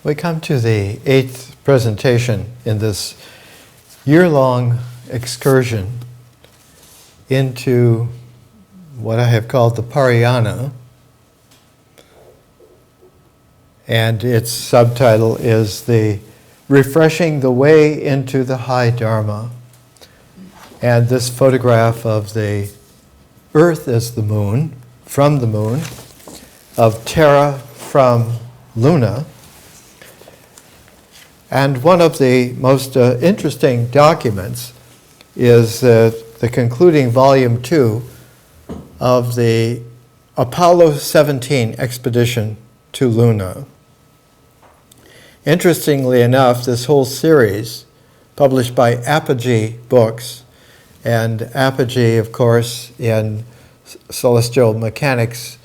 We come to the 8th presentation in this year-long excursion into what I have called the Parayana, and its subtitle is the Refreshing the Way into the High Dharma. And this photograph of the Earth as the moon, from the moon, of Terra from Luna. And one of the most interesting documents is the concluding volume 2 of the Apollo 17 expedition to Luna. Interestingly enough, this whole series, published by Apogee Books, and Apogee, of course, in celestial mechanics,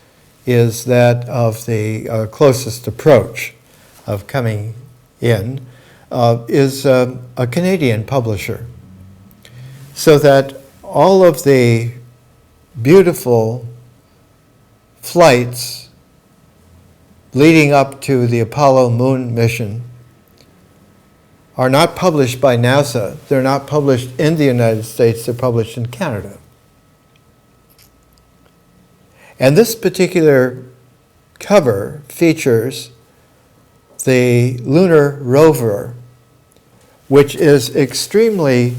is that of the closest approach of coming in, is a Canadian publisher. So that all of the beautiful flights leading up to the Apollo moon mission are not published by NASA. They're not published in the United States. They're published in Canada. And this particular cover features the lunar rover, which is extremely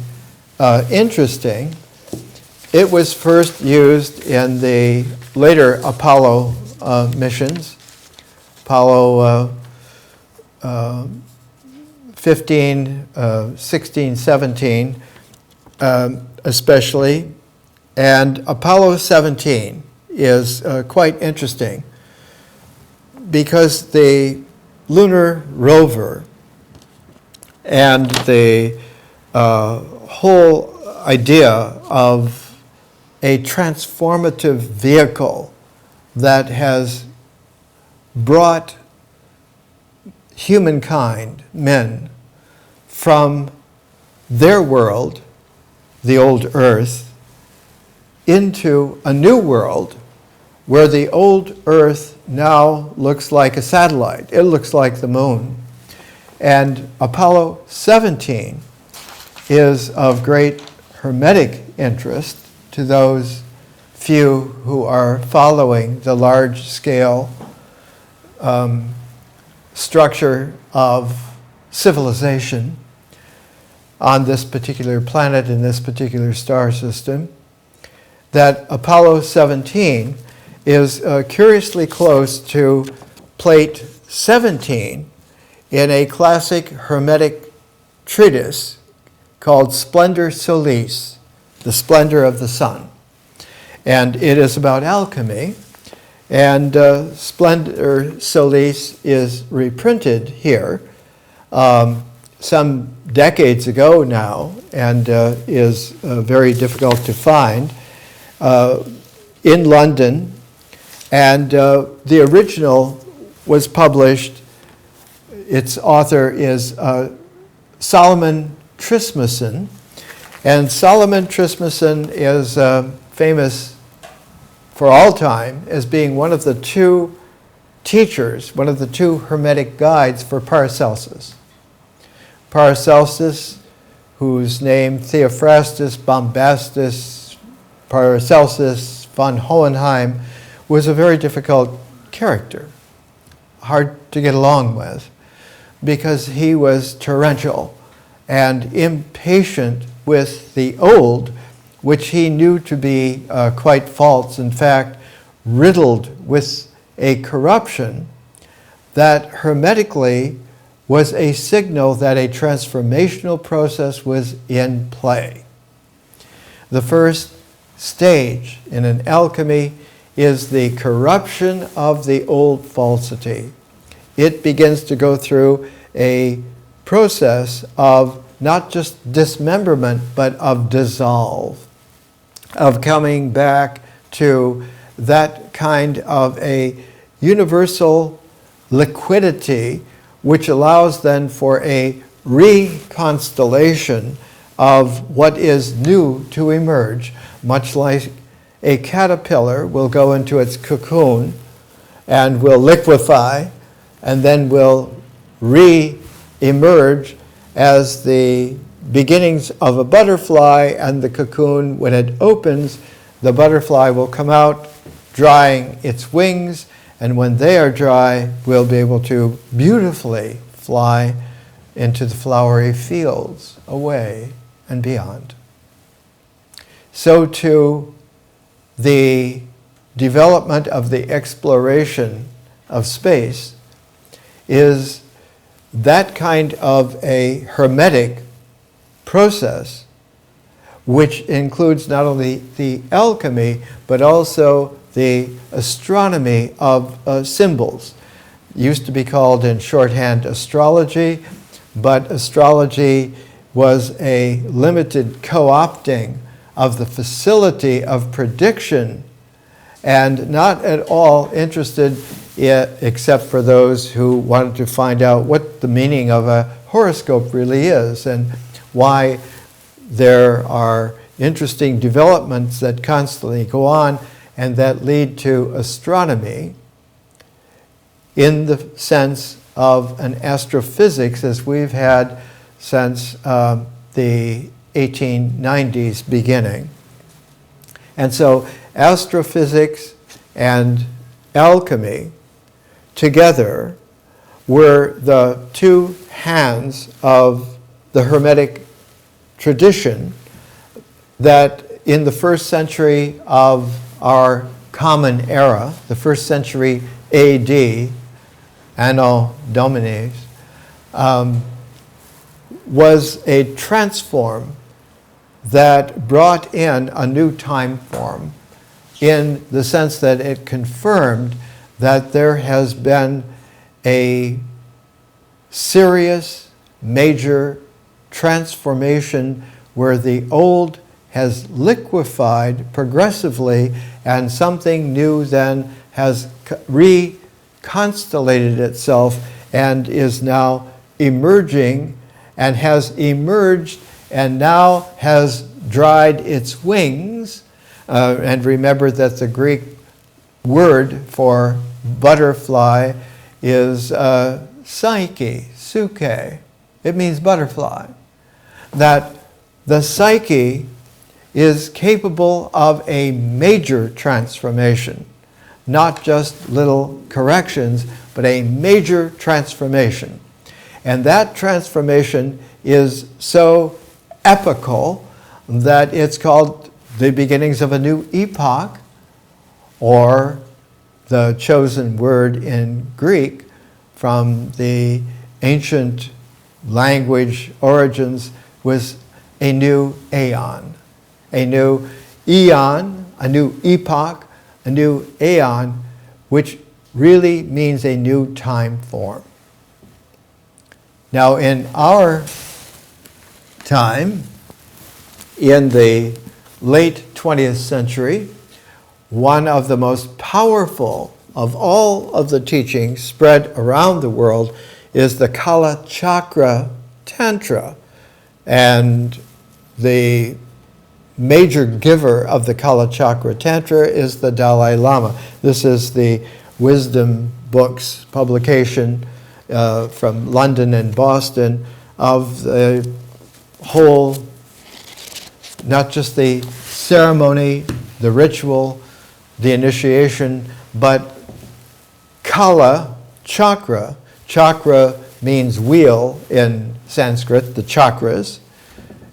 interesting. It was first used in the later Apollo missions, Apollo 15, 16, 17 especially, and Apollo 17 is quite interesting because the lunar rover and the whole idea of a transformative vehicle that has brought humankind, men, from their world, the old Earth, into a new world where the old Earth now looks like a satellite. It looks like the moon. And Apollo 17 is of great hermetic interest to those few who are following the large-scale structure of civilization on this particular planet in this particular star system. That Apollo 17 is curiously close to plate 17 in a classic hermetic treatise called Splendor Solis, the splendor of the sun. And it is about alchemy, and Splendor Solis is reprinted here some decades ago now, and is very difficult to find in London. And the original was published, its author is Solomon Trismussen. And Solomon Trismussen is famous for all time as being one of the two teachers, one of the two hermetic guides for Paracelsus. Paracelsus, whose name Theophrastus, Bombastus, Paracelsus, von Hohenheim, was a very difficult character, hard to get along with, because he was torrential and impatient with the old, which he knew to be quite false, in fact, riddled with a corruption that hermetically was a signal that a transformational process was in play. The first stage in an alchemy is the corruption of the old falsity. It begins to go through a process of not just dismemberment, but of dissolve, of coming back to that kind of a universal liquidity, which allows then for a reconstellation of what is new to emerge, much like a caterpillar will go into its cocoon and will liquefy and then will re-emerge as the beginnings of a butterfly, and the cocoon, when it opens, the butterfly will come out drying its wings, and when they are dry, we'll be able to beautifully fly into the flowery fields away and beyond. So too, the development of the exploration of space is that kind of a hermetic process, which includes not only the alchemy, but also the astronomy of symbols. It used to be called in shorthand astrology, but astrology was a limited co-opting of the facility of prediction, and not at all interested except for those who wanted to find out what the meaning of a horoscope really is and why there are interesting developments that constantly go on and that lead to astronomy in the sense of an astrophysics as we've had since the 1890s beginning. And so astrophysics and alchemy together were the two hands of the Hermetic tradition that in the first century of our common era, the first century AD, Anno Domini, was a transform that brought in a new time form in the sense that it confirmed that there has been a serious, major transformation where the old has liquefied progressively and something new then has reconstellated itself and is now emerging and has emerged and now has dried its wings. And remember that the Greek word for butterfly is psyche, suke. It means butterfly. That the psyche is capable of a major transformation, not just little corrections, but a major transformation. And that transformation is so epical that it's called the beginnings of a new epoch, or the chosen word in Greek from the ancient language origins was a new aeon. A new eon, a new epoch, a new aeon, which really means a new time form. Now, in our time, in the late 20th century, one of the most powerful of all of the teachings spread around the world is the Kala Chakra Tantra. And the major giver of the Kala Chakra Tantra is the Dalai Lama. This is the Wisdom Books publication from London and Boston of the whole, not just the ceremony, the ritual, the initiation, but Kala Chakra. Chakra means wheel in Sanskrit, the chakras.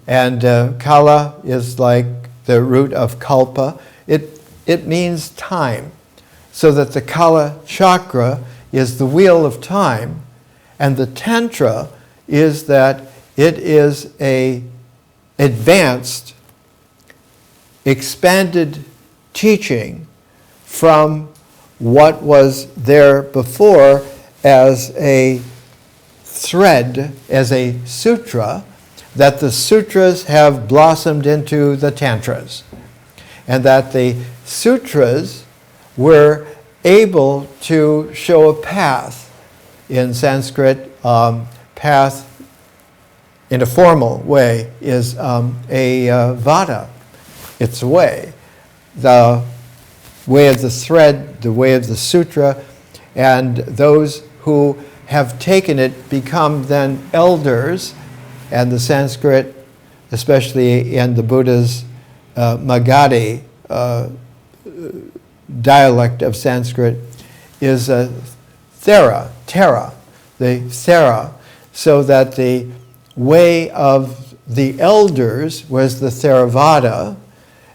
And Kala is like the root of kalpa. It means time. So that the Kala Chakra is the wheel of time, and the Tantra is that it is a advanced, expanded teaching from what was there before as a thread, as a sutra, that the sutras have blossomed into the tantras, and that the sutras were able to show a path. In Sanskrit, path in a formal way is a vada. It's a way. The way of the thread, the way of the sutra, and those who have taken it, become then elders, and the Sanskrit, especially in the Buddha's Magadhi dialect of Sanskrit, is a thera, the thera, so that the way of the elders was the Theravada,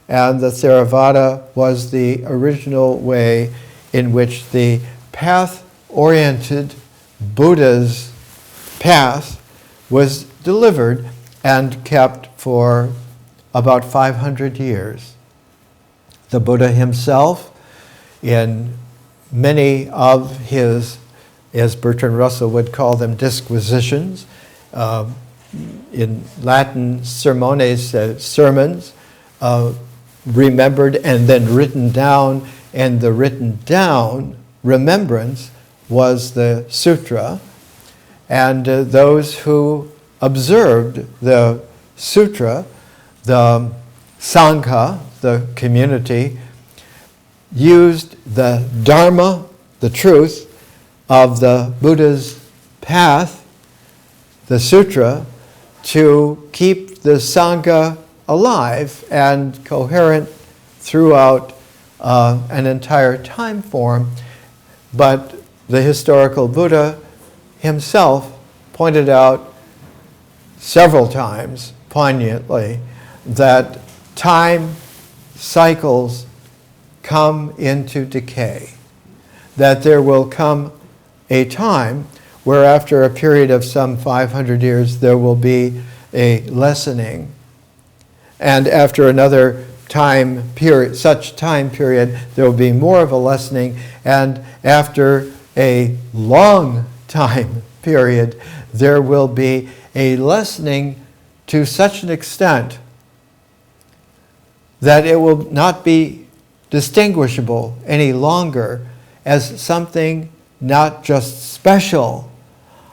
and the Theravada was the original way in which the path-oriented Buddha's path was delivered and kept for about 500 years. The Buddha himself, in many of his, as Bertrand Russell would call them, disquisitions, in Latin sermones, sermons, remembered and then written down, and the written down remembrance was the sutra, and those who observed the sutra, the sangha, the community, used the dharma, the truth of the Buddha's path, the sutra, to keep the sangha alive and coherent throughout an entire time form. But the historical Buddha himself pointed out several times, poignantly, that time cycles come into decay, that there will come a time where after a period of some 500 years there will be a lessening, and after another time period, such time period, there will be more of a lessening, and after a long time period there will be a lessening to such an extent that it will not be distinguishable any longer as something not just special,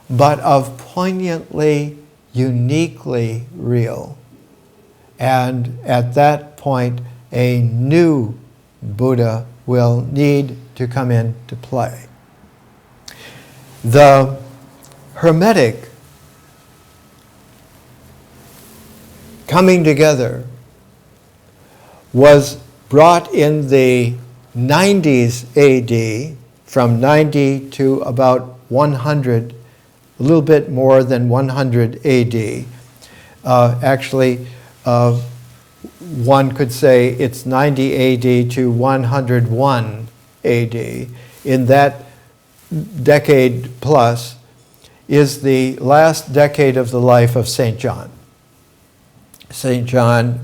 but of poignantly, uniquely real. And at that point, a new Buddha will need to come into play. The Hermetic coming together was brought in the 90s AD, from 90 to about 100, a little bit more than 100 AD. Actually, one could say it's 90 AD to 101 AD. In that decade plus is the last decade of the life of St. John. St. John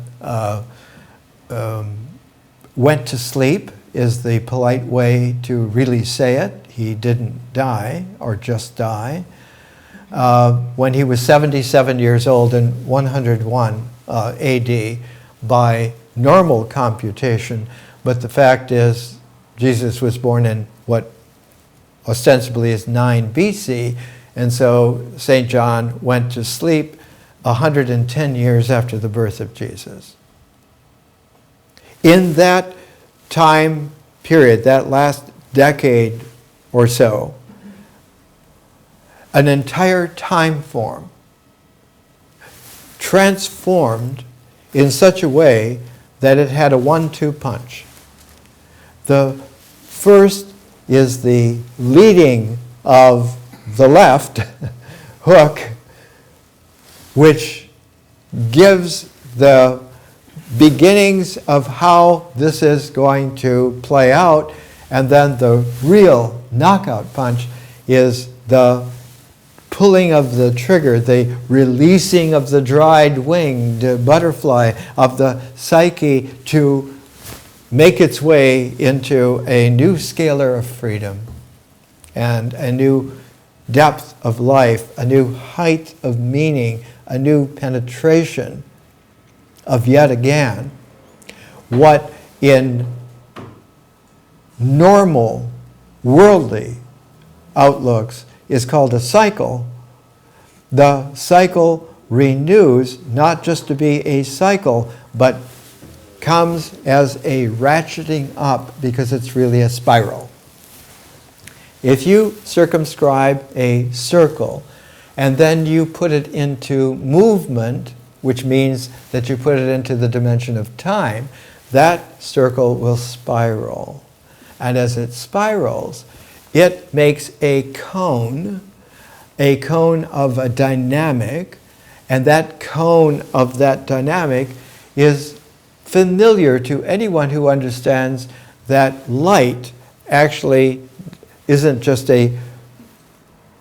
went to sleep, is the polite way to really say it. He didn't die or just die. When he was 77 years old in 101 AD by normal computation, but the fact is Jesus was born in what ostensibly is 9 BC, and so St. John went to sleep 110 years after the birth of Jesus. In that time period, that last decade or so, an entire time form transformed in such a way that it had a 1-2 punch. The first is the leading of the left hook, which gives the beginnings of how this is going to play out, and then the real knockout punch is the pulling of the trigger, the releasing of the dried winged butterfly of the psyche to make its way into a new scalar of freedom and a new depth of life, a new height of meaning, a new penetration of yet again what in normal worldly outlooks is called a cycle. The cycle renews, not just to be a cycle, but comes as a ratcheting up because it's really a spiral. If you circumscribe a circle and then you put it into movement, which means that you put it into the dimension of time, that circle will spiral. And as it spirals, it makes a cone of a dynamic, and that cone of that dynamic is familiar to anyone who understands that light actually isn't just a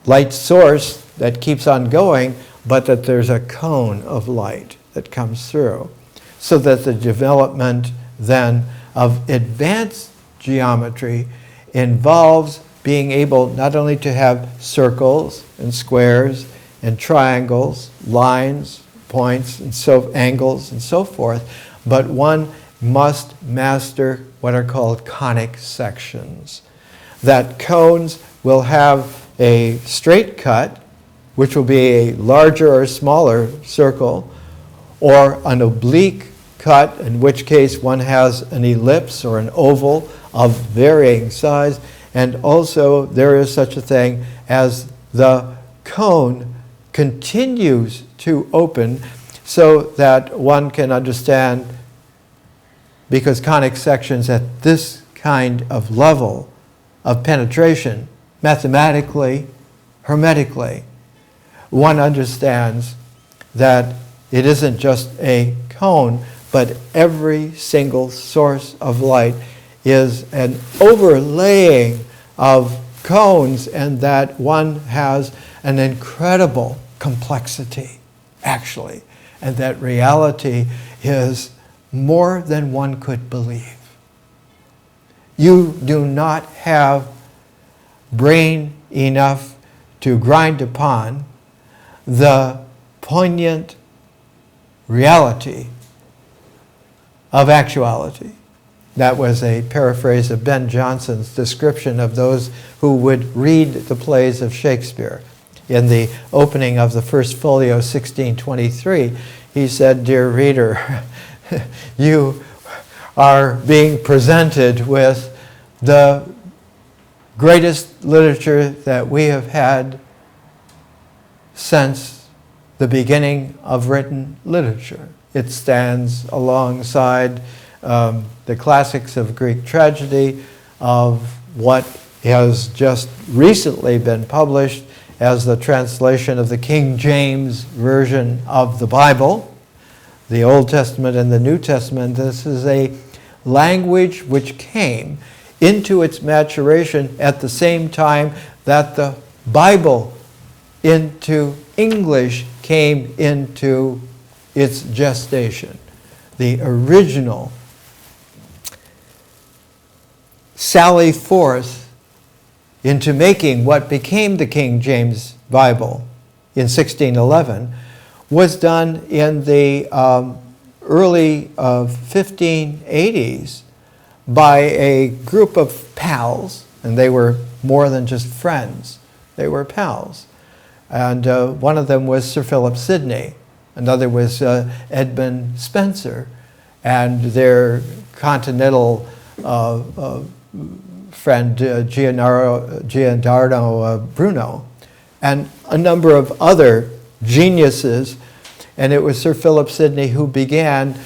light source that keeps on going, but that there's a cone of light that comes through. So that the development then of advanced geometry involves being able not only to have circles and squares and triangles, lines, points, and so angles and so forth, but one must master what are called conic sections. That cones will have a straight cut, which will be a larger or smaller circle, or an oblique cut, in which case one has an ellipse or an oval of varying size, and also there is such a thing as the cone continues to open so that one can understand, because conic sections at this kind of level of penetration, mathematically, hermetically, one understands that it isn't just a cone, but every single source of light is an overlaying of cones, and that one has an incredible complexity, actually, and that reality is more than one could believe. You do not have brain enough to grind upon the poignant reality of actuality. That was a paraphrase of Ben Jonson's description of those who would read the plays of Shakespeare. In the opening of the first folio, 1623, he said, "Dear reader, you are being presented with the greatest literature that we have had since the beginning of written literature. It stands alongside the classics of Greek tragedy, of what has just recently been published as the translation of the King James Version of the Bible, the Old Testament and the New Testament. This is a language which came into its maturation at the same time that the Bible into English came into its gestation. The original sally forth into making what became the King James Bible in 1611 was done in the early 1580s by a group of pals, and they were more than just friends, they were pals. And one of them was Sir Philip Sidney, another was Edmund Spencer, and their continental friend Giordano Bruno, and a number of other geniuses. And it was Sir Philip Sidney who began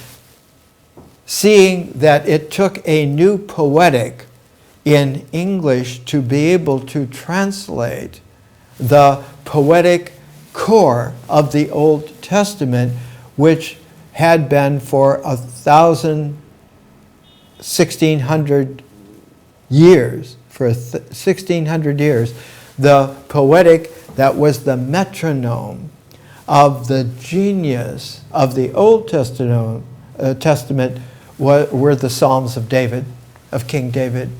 seeing that it took a new poetic in English to be able to translate the poetic core of the Old Testament, which had been for 1,600 years, for 1,600 years, the poetic that was the metronome of the genius of the Old Testament were the Psalms of David, of King David.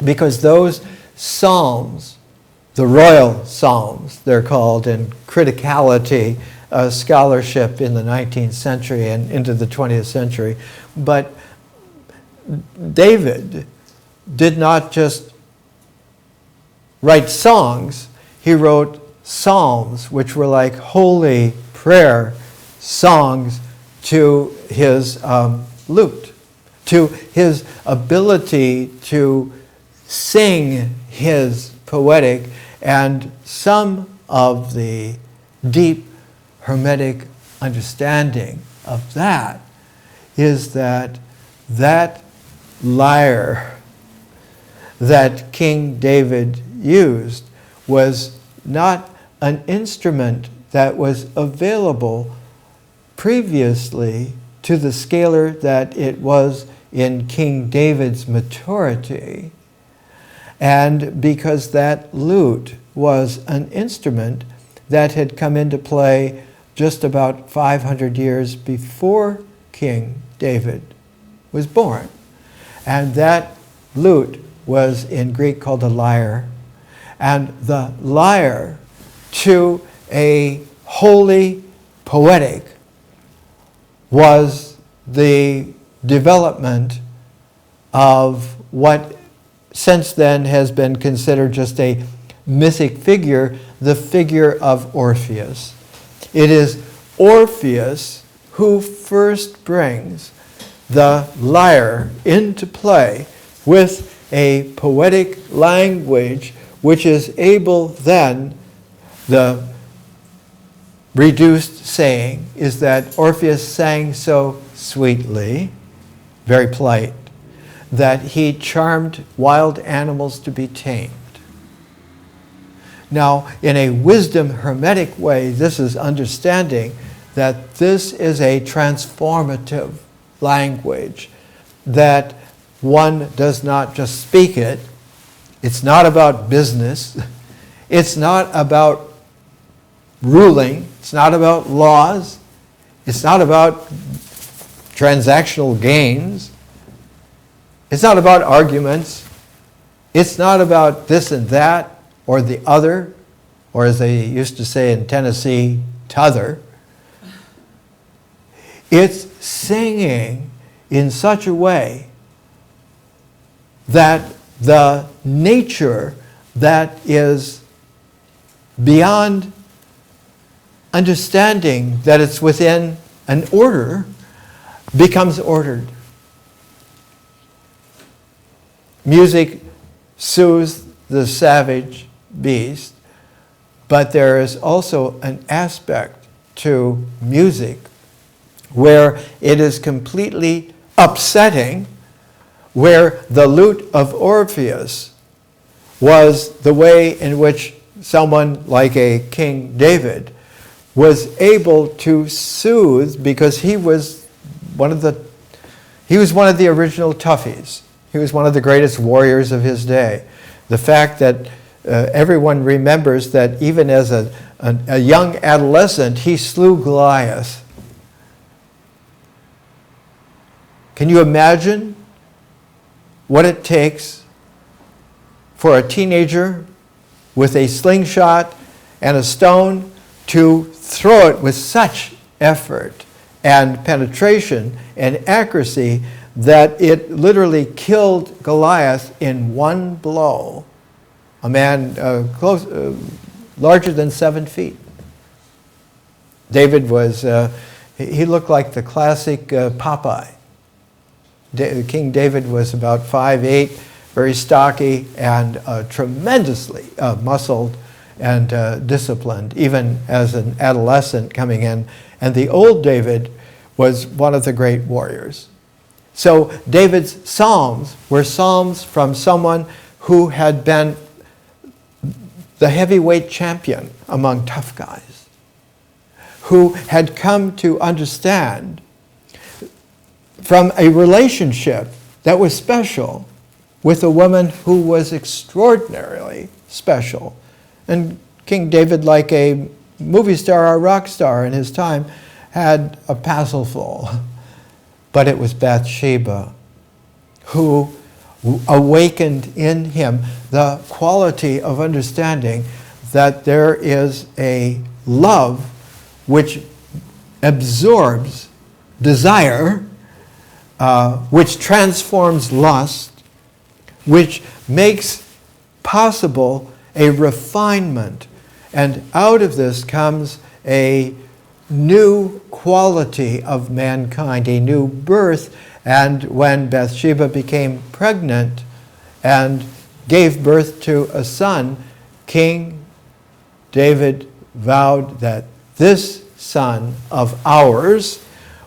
Because those Psalms, the royal Psalms, they're called in criticality scholarship in the 19th century and into the 20th century, but David did not just write songs, he wrote psalms, which were like holy prayer songs to his lute, to his ability to sing his poetic, and some of the deep Hermetic understanding of that is that that lyre that King David used was not an instrument that was available previously to the scalar that it was in King David's maturity, and because that lute was an instrument that had come into play just about 500 years before King David was born. And that lute was in Greek called a lyre. And the lyre to a holy poetic was the development of what since then has been considered just a mythic figure, the figure of Orpheus. It is Orpheus who first brings the lyre into play with a poetic language which is able then, the reduced saying is that Orpheus sang so sweetly, very polite, that he charmed wild animals to be tamed. Now, in a wisdom hermetic way, this is understanding that this is a transformative language, that one does not just speak it. It's not about business. It's not about ruling. It's not about laws. It's not about transactional gains. It's not about arguments. It's not about this and that or the other, or as they used to say in Tennessee, t'other. It's singing in such a way that the nature that is beyond understanding that it's within an order becomes ordered. Music soothes the savage beast, but there is also an aspect to music where it is completely upsetting, where the lute of Orpheus was the way in which someone like a King David was able to soothe, because he was one of the original toughies. He was one of the greatest warriors of his day. The fact that everyone remembers that even as a young adolescent, he slew Goliath. Can you imagine what it takes for a teenager with a slingshot and a stone to throw it with such effort and penetration and accuracy that it literally killed Goliath in one blow? A man larger than 7 feet. David was, he looked like the classic Popeye. King David was about 5'8", very stocky and tremendously muscled and disciplined, even as an adolescent coming in. And the old David was one of the great warriors. So David's psalms were psalms from someone who had been the heavyweight champion among tough guys, who had come to understand from a relationship that was special with a woman who was extraordinarily special. And King David, like a movie star or rock star in his time, had a passel but it was Bathsheba who awakened in him the quality of understanding that there is a love which absorbs desire, which transforms lust, which makes possible a refinement. And out of this comes a new quality of mankind, a new birth. And when Bathsheba became pregnant and gave birth to a son, King David vowed that this son of ours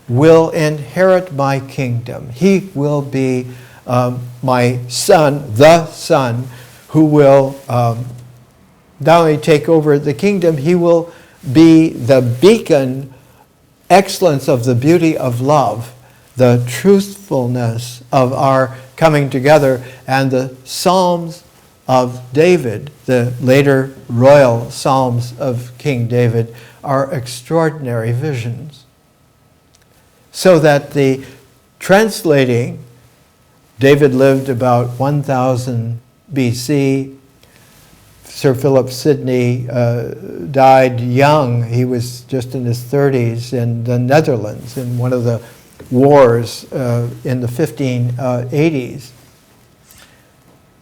will inherit my kingdom. He will be my son, the son, who will not only take over the kingdom, he will be the beacon, excellence of the beauty of love, the truthfulness of our coming together. And the Psalms of David, the later royal Psalms of King David, are extraordinary visions. So that the translating, David lived about 1000 BC. Sir Philip Sidney died young. He was just in his 30s in the Netherlands in one of the wars in the 1580s.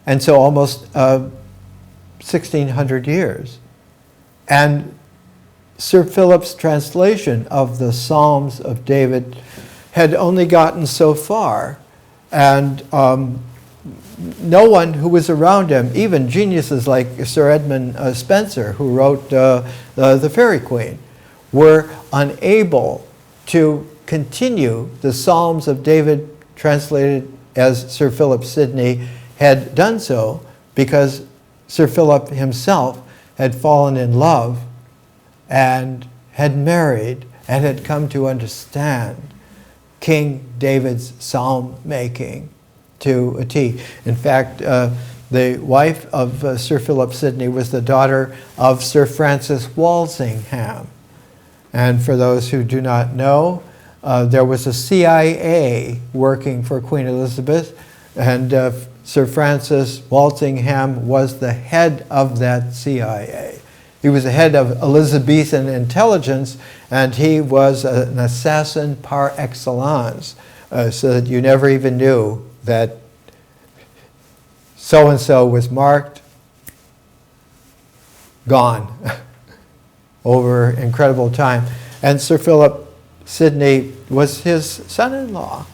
And so almost 1600 years. And Sir Philip's translation of the Psalms of David had only gotten so far. And no one who was around him, even geniuses like Sir Edmund Spenser, who wrote The Fairy Queen, were unable to continue the Psalms of David translated as Sir Philip Sidney had done so, because Sir Philip himself had fallen in love and had married and had come to understand King David's psalm making to a T. In fact, the wife of Sir Philip Sidney was the daughter of Sir Francis Walsingham. And for those who do not know, there was a CIA working for Queen Elizabeth, and Sir Francis Walsingham was the head of that CIA. He was the head of Elizabethan intelligence, and he was an assassin par excellence, so that you never even knew that so-and-so was marked, gone, over incredible time. And Sir Philip Sidney was his son-in-law,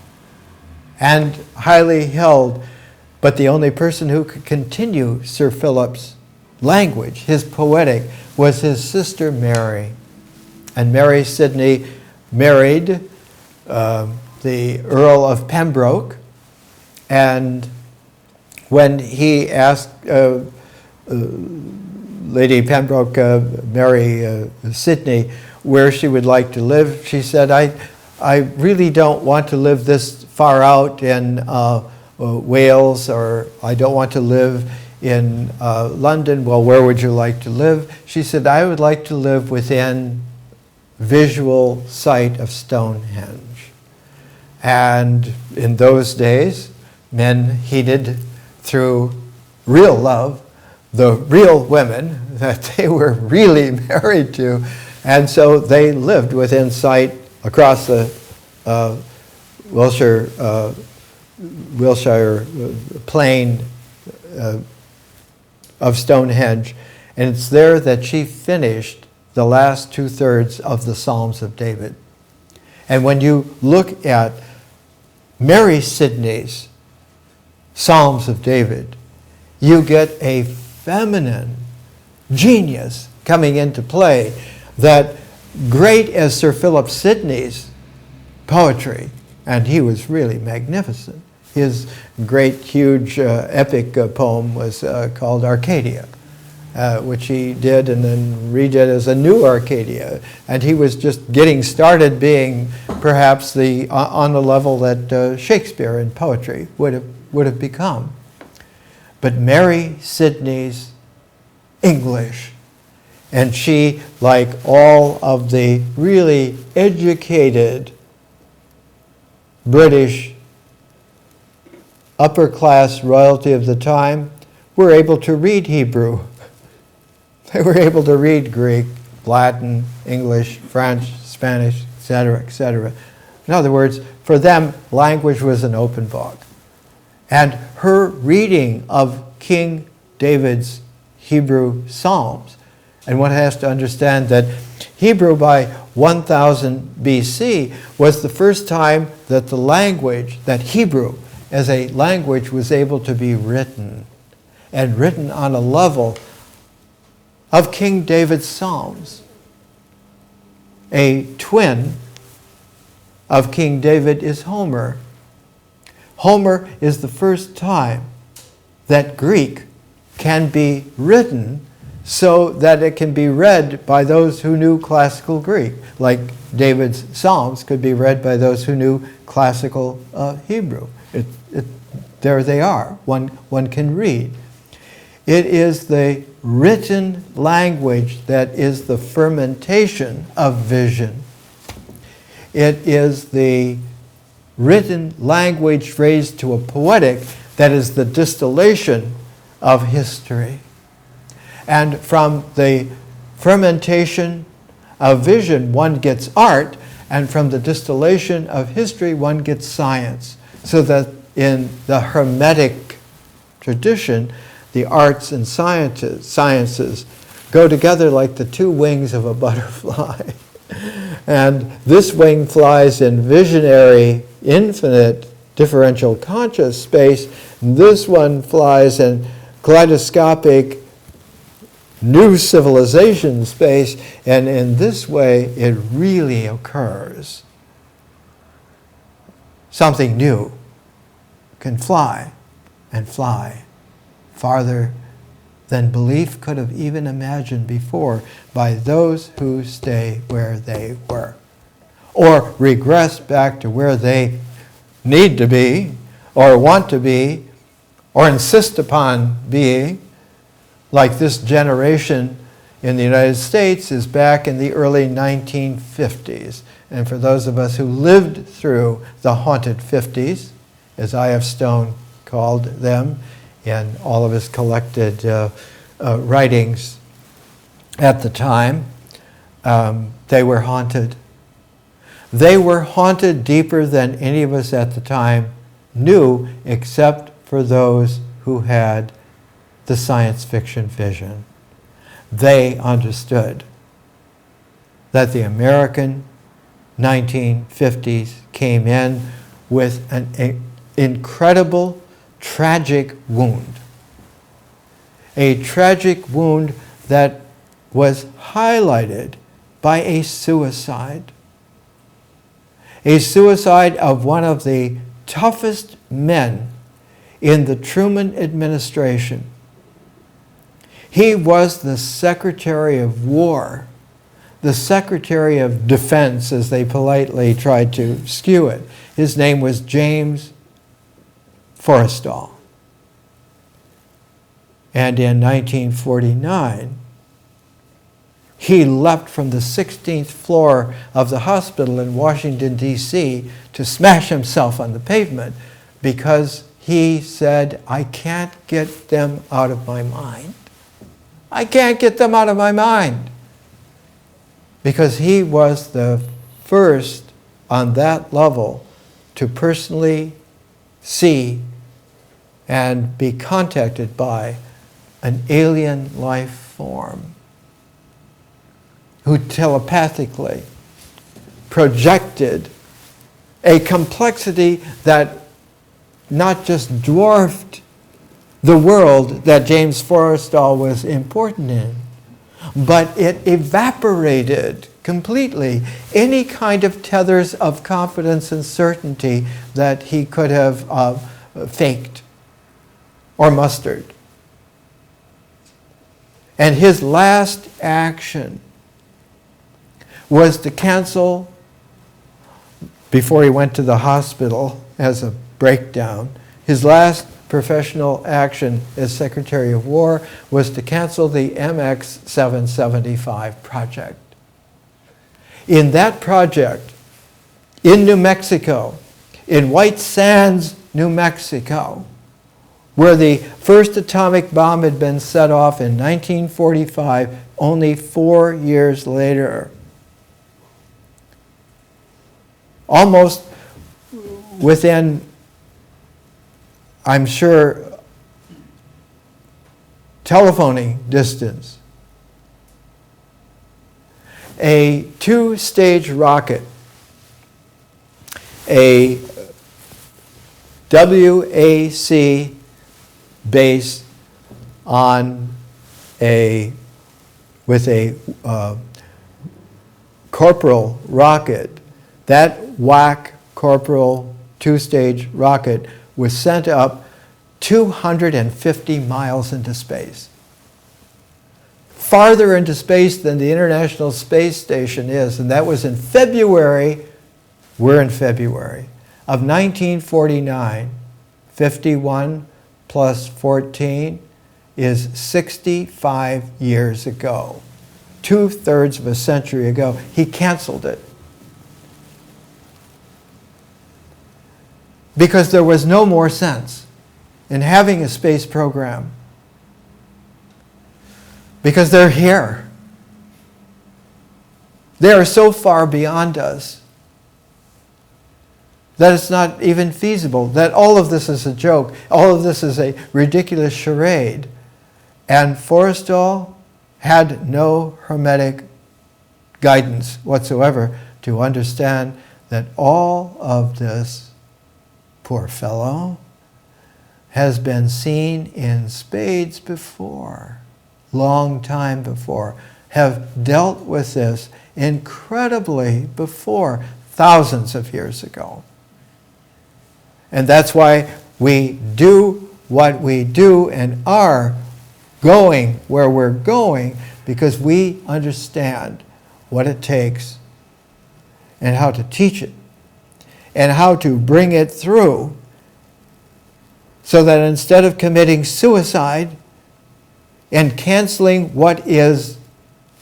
and highly held, but the only person who could continue Sir Philip's language, his poetic, was his sister Mary. And Mary Sidney married the Earl of Pembroke, and when he asked Lady Pembroke, Mary Sidney, where she would like to live, she said, I really don't want to live this far out in Wales, or I don't want to live in London. Well, where would you like to live? She said, I would like to live within visual sight of Stonehenge. And in those days, men heeded through real love the real women that they were really married to. And so they lived within sight across the Wiltshire plain of Stonehenge. And it's there that she finished the last 2/3 of the Psalms of David. And when you look at Mary Sidney's Psalms of David, you get a feminine genius coming into play that, great as Sir Philip Sidney's poetry, and he was really magnificent. His great, huge, epic poem was called Arcadia, which he did and then redid as a new Arcadia. And he was just getting started being perhaps on the level that Shakespeare in poetry would have become. But Mary Sidney's English, and she, like all of the really educated British upper-class royalty of the time, were able to read Hebrew. They were able to read Greek, Latin, English, French, Spanish, etc., etc. In other words, for them, language was an open book. And her reading of King David's Hebrew Psalms, and one has to understand that Hebrew by 1000 BC was the first time that the language, that Hebrew as a language, was able to be written. and written on a level of King David's Psalms. A twin of King David is Homer. Homer is the first time that Greek can be written so that it can be read by those who knew classical Greek, like David's Psalms could be read by those who knew classical Hebrew. There they are. One can read. It is the written language that is the fermentation of vision. It is the written language raised to a poetic that is the distillation of history. And from the fermentation of vision, one gets art, and from the distillation of history, one gets science. So that in the Hermetic tradition, the arts and sciences go together like the two wings of a butterfly. And this wing flies in visionary, infinite, differential conscious space. This one flies in kaleidoscopic, new civilization space. And in this way, it really occurs. Something new can fly and fly farther than belief could have even imagined before by those who stay where they were, or regress back to where they need to be, or want to be, or insist upon being, like this generation in the United States is back in the early 1950s. And for those of us who lived through the haunted 50s, as I.F. Stone called them, in all of his collected writings at the time, they were haunted. They were haunted deeper than any of us at the time knew, except for those who had the science fiction vision. They understood that the American 1950s came in with an incredible tragic wound. A tragic wound that was highlighted by a suicide. A suicide of one of the toughest men in the Truman administration. He was the Secretary of War, the Secretary of Defense, as they politely tried to skew it. His name was James Forrestal. And in 1949, he leapt from the 16th floor of the hospital in Washington, D.C. to smash himself on the pavement because he said, I can't get them out of my mind. I can't get them out of my mind. Because he was the first on that level to personally see and be contacted by an alien life form who telepathically projected a complexity that not just dwarfed the world that James Forrestal was important in, but it evaporated completely any kind of tethers of confidence and certainty that he could have faked or mustered. And his last action was to cancel, before he went to the hospital as a breakdown, his last professional action as Secretary of War was to cancel the MX 775 project. In that project, in New Mexico, in White Sands, New Mexico, where the first atomic bomb had been set off in 1945, only 4 years later, almost within, I'm sure, telephoning distance, a two-stage rocket, a WAC-based with a corporal rocket. That WAC corporal two-stage rocket was sent up 250 miles into space. Farther into space than the International Space Station is, and that was in February, we're in February, of 1949. 51 plus 14 is 65 years ago. 2/3 of a century ago. He canceled it. Because there was no more sense in having a space program. Because they're here. They are so far beyond us that it's not even feasible, that all of this is a joke, all of this is a ridiculous charade. And Forrestal had no hermetic guidance whatsoever to understand that all of this, poor fellow, has been seen in spades before, long time before, have dealt with this incredibly before, thousands of years ago. And that's why we do what we do and are going where we're going, because we understand what it takes and how to teach it and how to bring it through, so that instead of committing suicide and canceling what is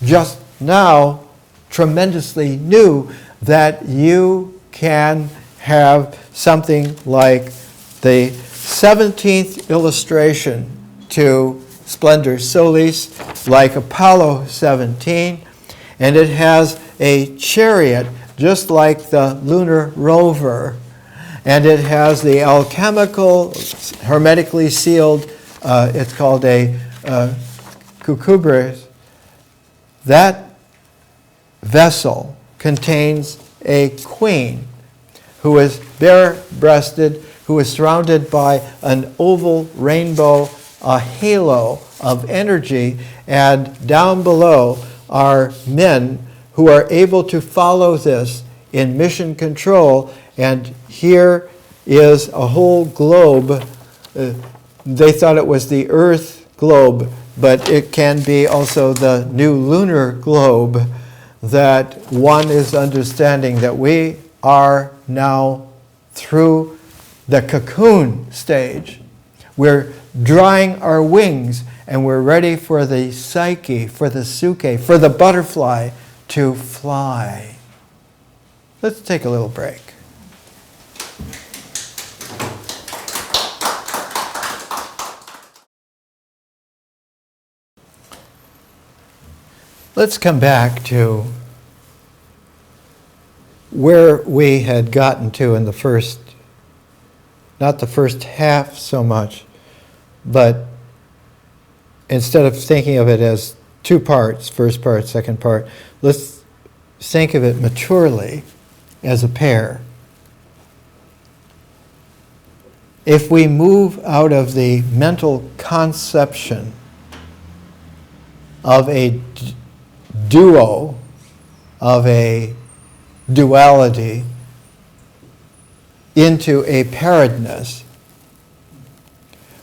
just now tremendously new, that you can have something like the 17th illustration to Splendor Solis, like Apollo 17, and it has a chariot just like the lunar rover, and it has the alchemical, hermetically sealed, it's called a cucurbers. That vessel contains a queen who is bare-breasted, who is surrounded by an oval rainbow, a halo of energy, and down below are men who are able to follow this in mission control. And here is a whole globe. They thought it was the Earth globe, but it can be also the new lunar globe, that one is understanding that we are now through the cocoon stage. We're drying our wings, and we're ready for the psyche, for the suke, for the butterfly to fly. Let's take a little break. Let's come back to where we had gotten to in the first, not the first half so much, but instead of thinking of it as two parts, first part, second part, let's think of it maturely as a pair. If we move out of the mental conception of a duo, of a duality, into a pairedness,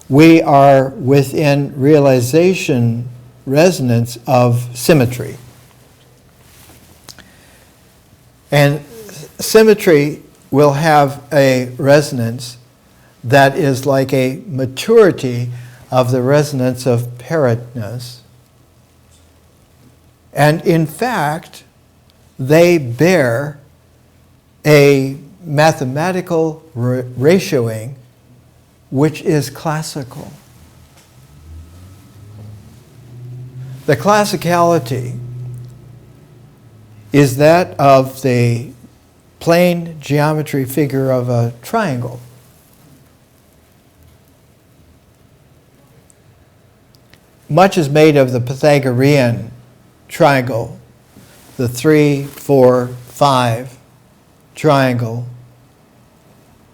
we are within realization, resonance of symmetry. And symmetry will have a resonance that is like a maturity of the resonance of pairedness. And in fact, they bear a mathematical ratioing which is classical. The classicality is that of the plane geometry figure of a triangle. Much is made of the Pythagorean triangle, the 3, 4, 5 triangle,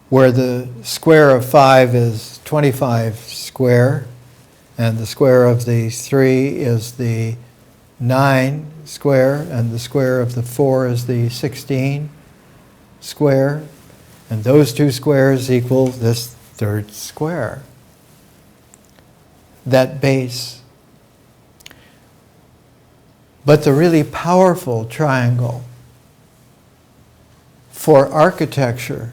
where the square of 5 is 25 square, and the square of the 3 is the 9 square, and the square of the 4 is the 16 square, and those two squares equal this third square, that base. But the really powerful triangle for architecture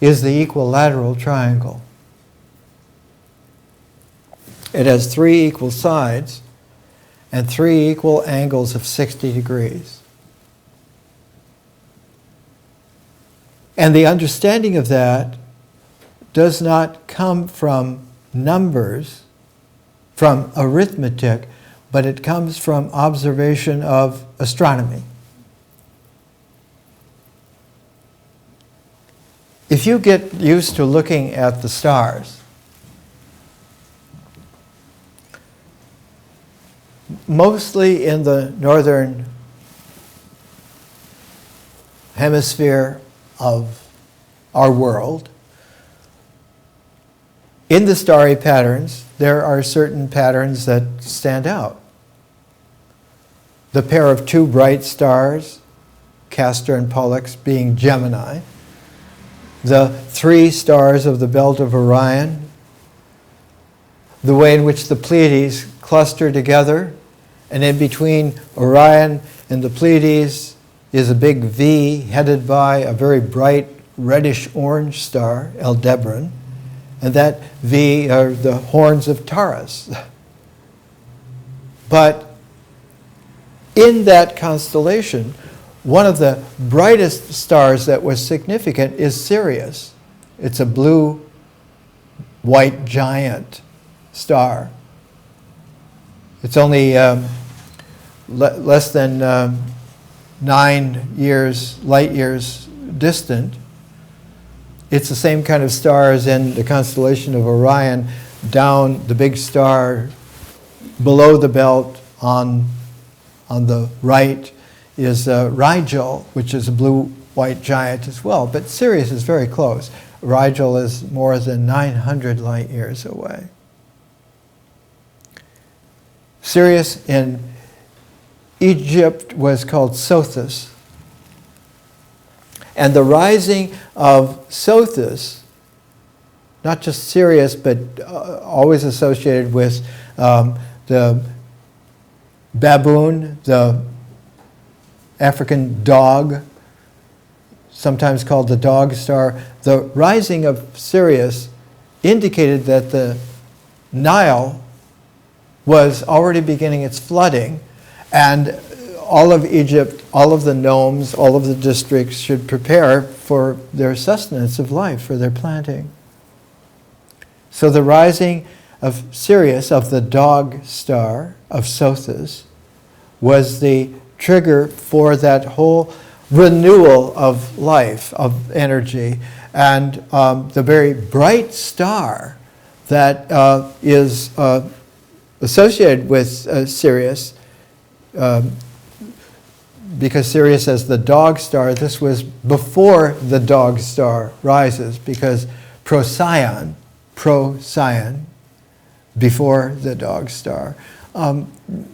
is the equilateral triangle. It has 3 equal sides and 3 equal angles of 60 degrees. And the understanding of that does not come from numbers, from arithmetic, but it comes from observation of astronomy. If you get used to looking at the stars, mostly in the northern hemisphere of our world, in the starry patterns, there are certain patterns that stand out. The pair of 2 bright stars, Castor and Pollux, being Gemini. The 3 stars of the belt of Orion. The way in which the Pleiades cluster together, and in between Orion and the Pleiades is a big V headed by a very bright reddish-orange star, Aldebaran, and that V are the horns of Taurus. But in that constellation, one of the brightest stars that was significant is Sirius. It's a blue-white giant star. It's only less than 9 light years distant. It's the same kind of star as in the constellation of Orion. Down the big star below the belt on the right is Rigel, which is a blue-white giant as well. But Sirius is very close. Rigel is more than 900 light years away. Sirius in Egypt was called Sothis. And the rising of Sothis, not just Sirius, but always associated with the baboon, the African dog, sometimes called the dog star. The rising of Sirius indicated that the Nile was already beginning its flooding, and all of Egypt, all of the nomes, all of the districts should prepare for their sustenance of life, for their planting. So the rising of Sirius, of the dog star of Sothis, was the trigger for that whole renewal of life, of energy. And the very bright star that is associated with Sirius, because Sirius as the dog star, this was before the dog star rises, because Procyon, before the dog star,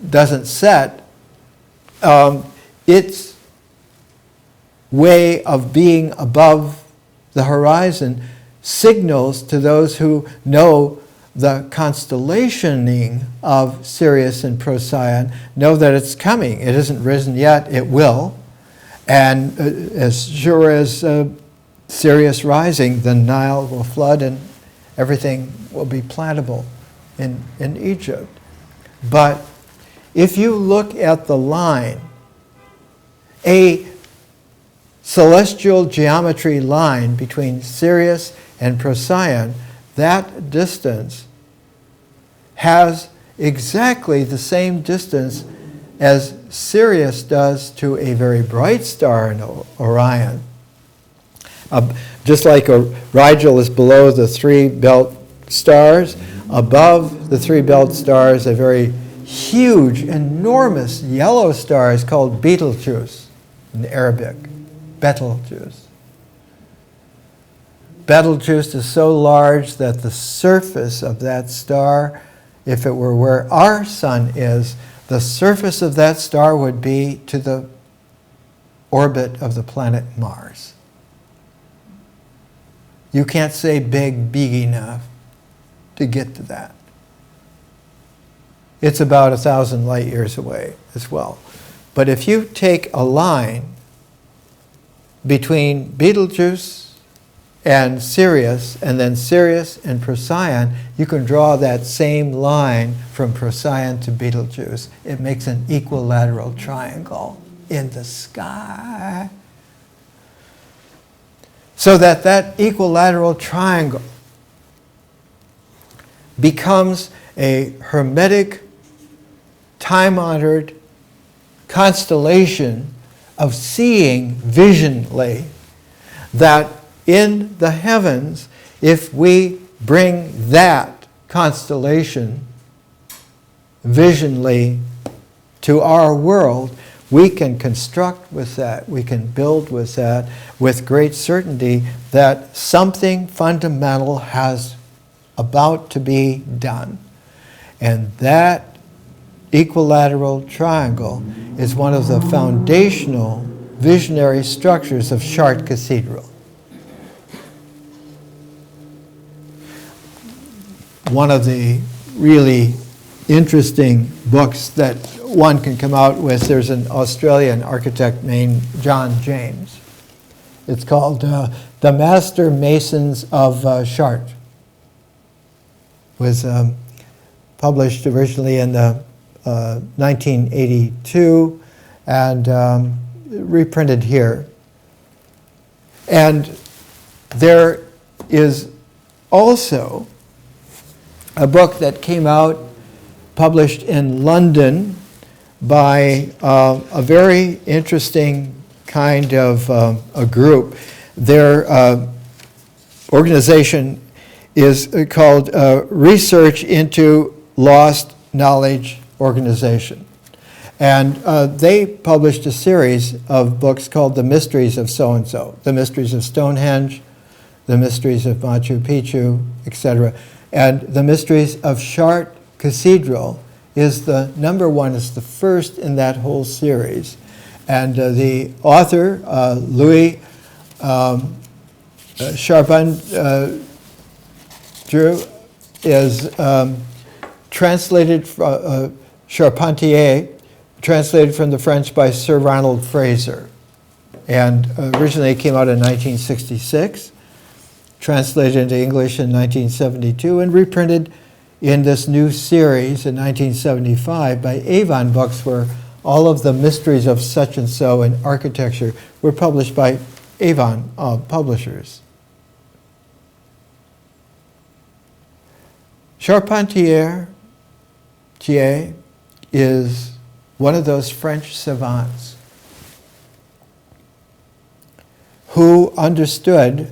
doesn't set. Its way of being above the horizon signals to those who know the constellationing of Sirius and Procyon, know that it's coming. It hasn't risen yet, it will. And as sure as Sirius rising, the Nile will flood and everything will be plantable in Egypt. But if you look at the line, a celestial geometry line between Sirius and Procyon, that distance has exactly the same distance as Sirius does to a very bright star in Orion. Just like Rigel is below the 3 belt stars, above the 3 belt stars, a very huge, enormous yellow star is called Betelgeuse in Arabic, Betelgeuse. Betelgeuse is so large that the surface of that star, if it were where our sun is, the surface of that star would be to the orbit of the planet Mars. You can't say big enough to get to that. It's about 1,000 light years away as well. But if you take a line between Betelgeuse and Sirius, and then Sirius and Procyon, you can draw that same line from Procyon to Betelgeuse. It makes an equilateral triangle in the sky. So that equilateral triangle becomes a hermetic, time-honored constellation of seeing visionly, that in the heavens, if we bring that constellation visionly to our world, we can construct with that, we can build with that, with great certainty that something fundamental has about to be done. And that equilateral triangle is one of the foundational visionary structures of Chartres Cathedral. One of the really interesting books that one can come out with, there's an Australian architect named John James. It's called The Master Masons of Chartres. It was published originally in 1982 and reprinted here. And there is also a book that came out, published in London by a very interesting kind of a group. Their organization is called Research into Lost Knowledge Organization. And they published a series of books called The Mysteries of So-and-so, The Mysteries of Stonehenge, The Mysteries of Machu Picchu, etc. And The Mysteries of Chartres Cathedral is the number one, is the first in that whole series. And the author, Louis Charpentier, is translated from Charpentier, translated from the French by Sir Ronald Fraser. And originally it came out in 1966, translated into English in 1972, and reprinted in this new series in 1975 by Avon Books, where all of the mysteries of such and so in architecture were published by Avon publishers. Charpentier is one of those French savants who understood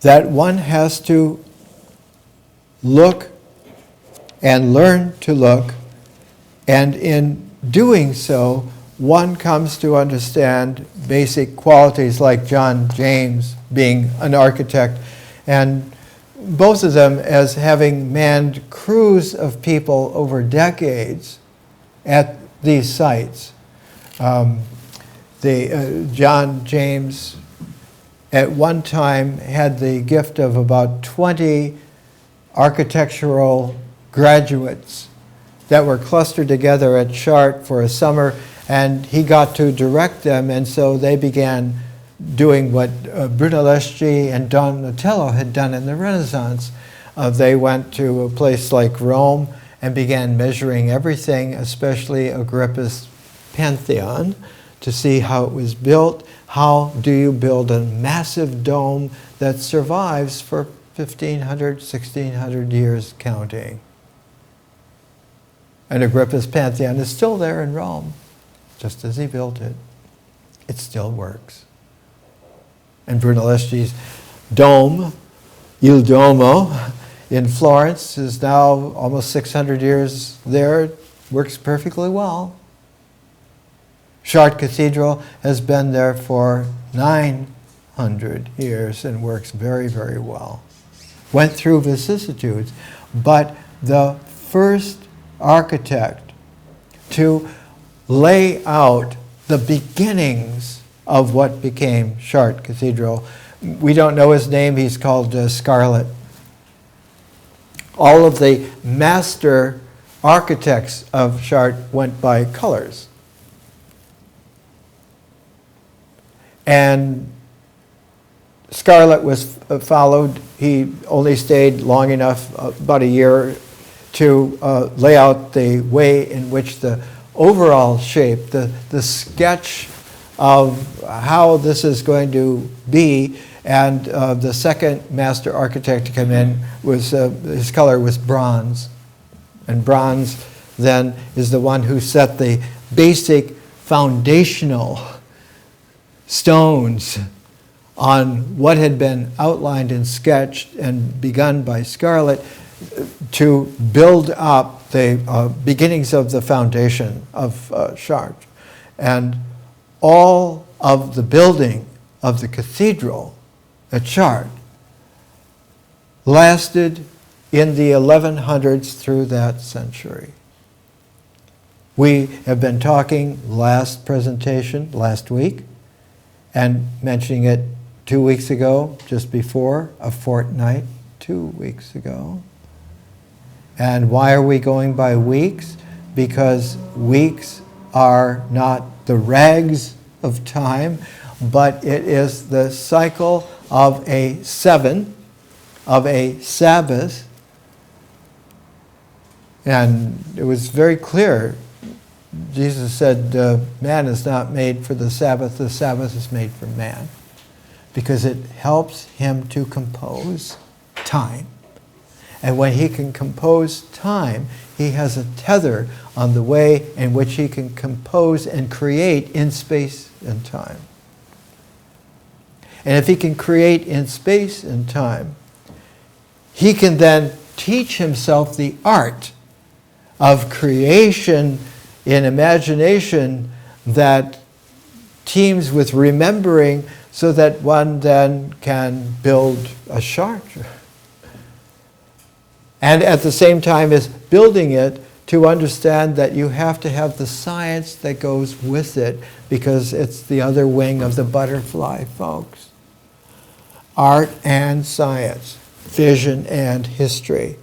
that one has to look and learn to look, and in doing so, one comes to understand basic qualities like John James being an architect, and both of them as having manned crews of people over decades at these sites. John James at one time had the gift of about 20 architectural graduates that were clustered together at Chartres for a summer, and he got to direct them, and so they began doing what Brunelleschi and Donatello had done in the Renaissance. They went to a place like Rome and began measuring everything, especially Agrippa's Pantheon, to see how it was built. How do you build a massive dome that survives for 1,500, 1,600 years counting? And Agrippa's Pantheon is still there in Rome, just as he built it. It still works. And Brunelleschi's dome, Il Duomo, in Florence is now almost 600 years there. It works perfectly well. Chartres Cathedral has been there for 900 1,200 years and works very, very well. Went through vicissitudes, but the first architect to lay out the beginnings of what became Chartres Cathedral. We don't know his name, he's called Scarlet. All of the master architects of Chartres went by colors. And Scarlet was followed. He only stayed long enough, about a year, to lay out the way in which the overall shape, the sketch of how this is going to be. And the second master architect to come in was, his color was bronze. And bronze then is the one who set the basic foundational stones on what had been outlined and sketched and begun by Scarlet to build up the beginnings of the foundation of Chartres. And all of the building of the cathedral at Chartres lasted in the 1100s through that century. We have been talking last presentation, last week, and mentioning it 2 weeks ago, just before, a fortnight, 2 weeks ago. And why are we going by weeks? Because weeks are not the rags of time, but it is the cycle of a seven, of a Sabbath. And it was very clear. Jesus said, man is not made for the Sabbath is made for man. Because it helps him to compose time. And when he can compose time, he has a tether on the way in which he can compose and create in space and time. And if he can create in space and time, he can then teach himself the art of creation in imagination that teams with remembering, so that one then can build a Chartres. And at the same time as building it, to understand that you have to have the science that goes with it, because it's the other wing of the butterfly, folks. Art and science, vision and history,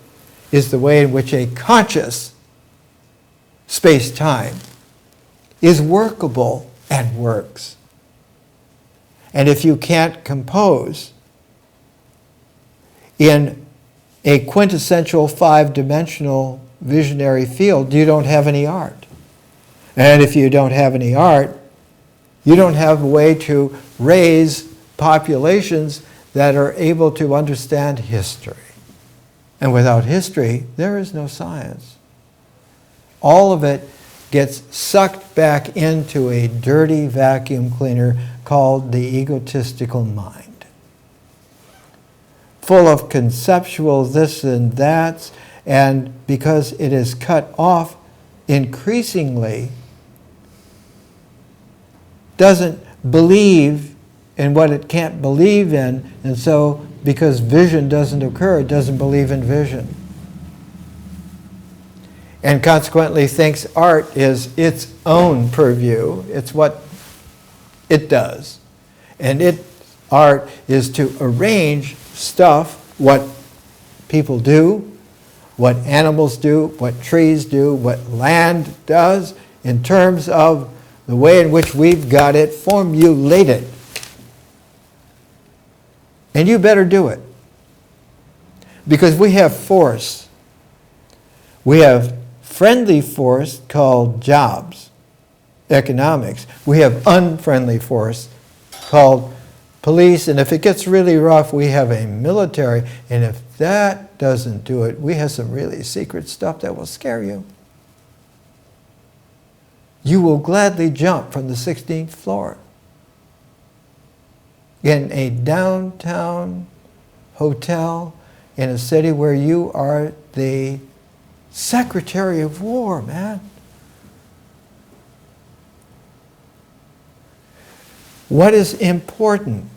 is the way in which a conscious space-time is workable and works. And if you can't compose in a quintessential five-dimensional visionary field, you don't have any art. And if you don't have any art, you don't have a way to raise populations that are able to understand history. And without history, there is no science. All of it gets sucked back into a dirty vacuum cleaner called the egotistical mind. Full of conceptual this and that, and because it is cut off increasingly, doesn't believe in what it can't believe in, and so because vision doesn't occur, it doesn't believe in vision. And consequently thinks art is its own purview. It's what it does. And art is to arrange stuff, what people do, what animals do, what trees do, what land does, in terms of the way in which we've got it formulated. And you better do it. Because we have force. We have friendly force called jobs, economics. We have unfriendly force called police. And if it gets really rough, we have a military. And if that doesn't do it, we have some really secret stuff that will scare you. You will gladly jump from the 16th floor in a downtown hotel in a city where you are the Secretary of War, man. What is important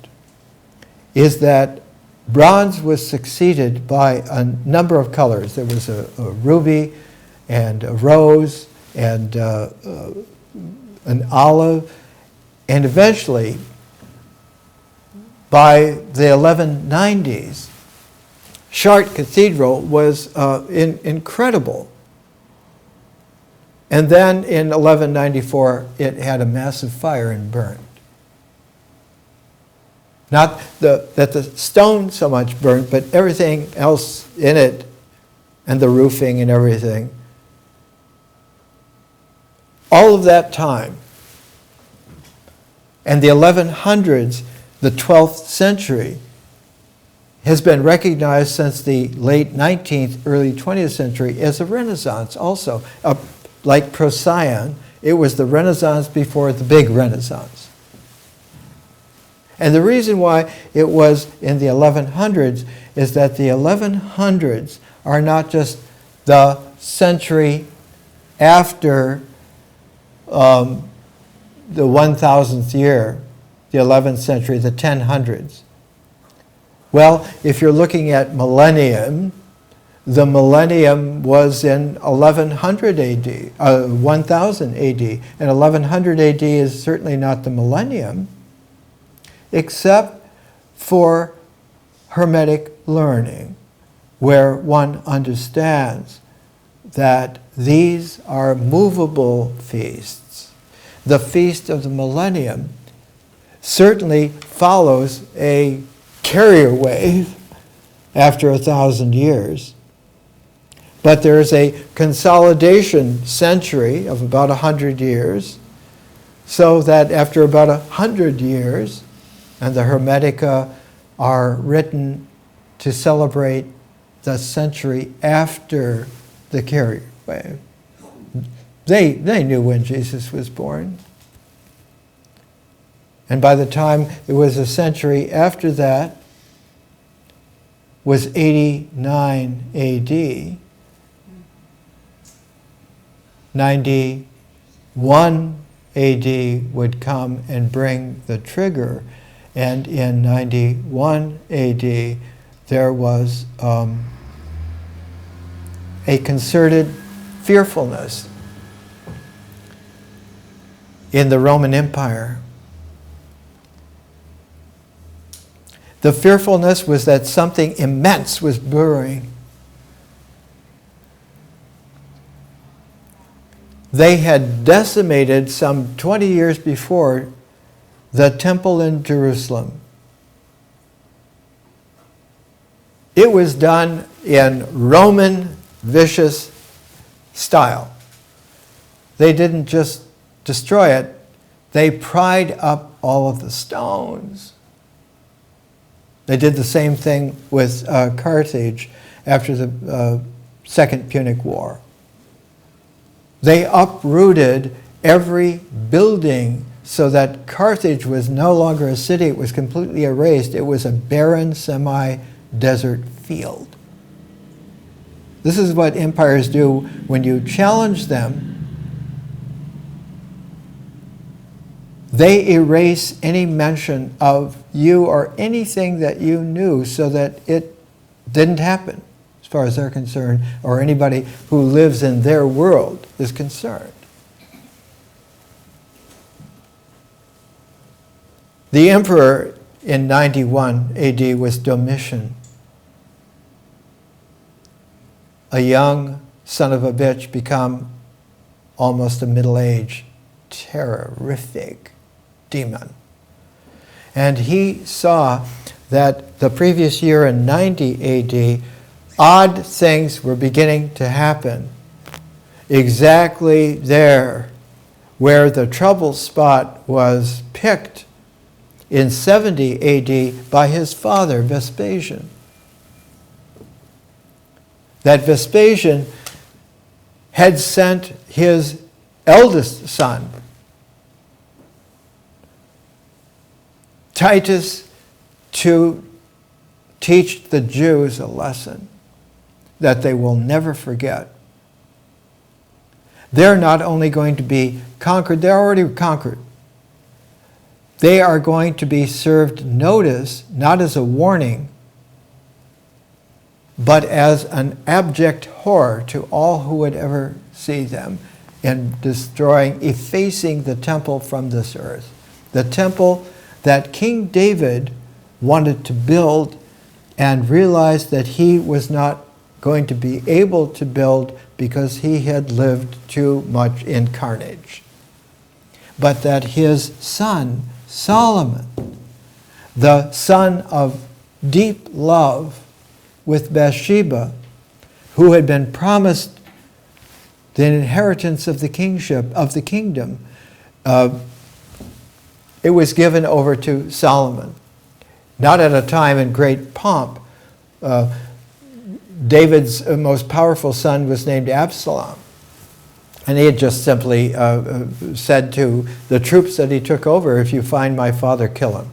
is that bronze was succeeded by a number of colors. There was a ruby and a rose and an olive, and eventually, by the 1190s, Chartres Cathedral was incredible. And then in 1194, it had a massive fire and burned. Not that the stone so much burned, but everything else in it, and the roofing and everything. All of that time, and the 1100s, the 12th century, has been recognized since the late 19th, early 20th century as a Renaissance also. Like Procyon, it was the Renaissance before the big Renaissance. And the reason why it was in the 1100s is that the 1100s are not just the century after the 1000th year, the 11th century, the 1000s. Well, if you're looking at millennium, the millennium was in 1100 AD, 1000 AD, and 1100 AD is certainly not the millennium, except for Hermetic learning, where one understands that these are movable feasts. The feast of the millennium certainly follows a carrier wave after 1,000 years. But there's a consolidation century of about 100 years, so that after about 100 years, and the Hermetica are written to celebrate the century after the carrier wave. They knew when Jesus was born. And by the time it was a century after that, was 89 AD. 91 AD would come and bring the trigger. And in 91 AD, there was a concerted fearfulness in the Roman Empire. The fearfulness was that something immense was brewing. They had decimated some 20 years before the temple in Jerusalem. It was done in Roman vicious style. They didn't just destroy it, they pried up all of the stones. They did the same thing with Carthage after the Second Punic War. They uprooted every building so that Carthage was no longer a city. It was completely erased. It was a barren, semi-desert field. This is what empires do when you challenge them. They erase any mention of you or anything that you knew so that it didn't happen, as far as they're concerned, or anybody who lives in their world is concerned. The emperor in 91 AD was Domitian, a young son of a bitch become almost a middle-aged, terrific demon. And he saw that the previous year in 90 AD, odd things were beginning to happen exactly there where the trouble spot was picked in 70 AD by his father, Vespasian. That Vespasian had sent his eldest son, Titus, to teach the Jews a lesson that they will never forget. They're not only going to be conquered, they're already conquered. they are going to be served notice, not as a warning, but as an abject horror to all who would ever see them in destroying, effacing the temple from this earth. The temple that King David wanted to build and realized that he was not going to be able to build because he had lived too much in carnage. But that his son, Solomon, the son of deep love with Bathsheba, who had been promised the inheritance of the kingship, of the kingdom, it was given over to Solomon. Not at a time in great pomp. David's most powerful son was named Absalom. And he had just simply said to the troops that he took over, if you find my father, kill him.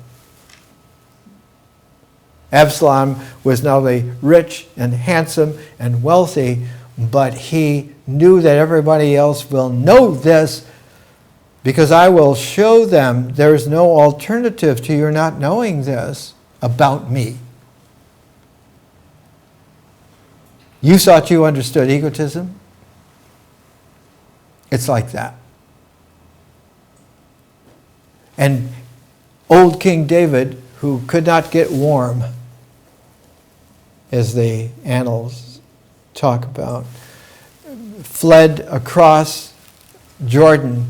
Absalom was not only rich and handsome and wealthy, but he knew that everybody else will know this because I will show them there's no alternative to your not knowing this about me. You thought you understood egotism? It's like that. And old King David, who could not get warm, as the annals talk about, fled across Jordan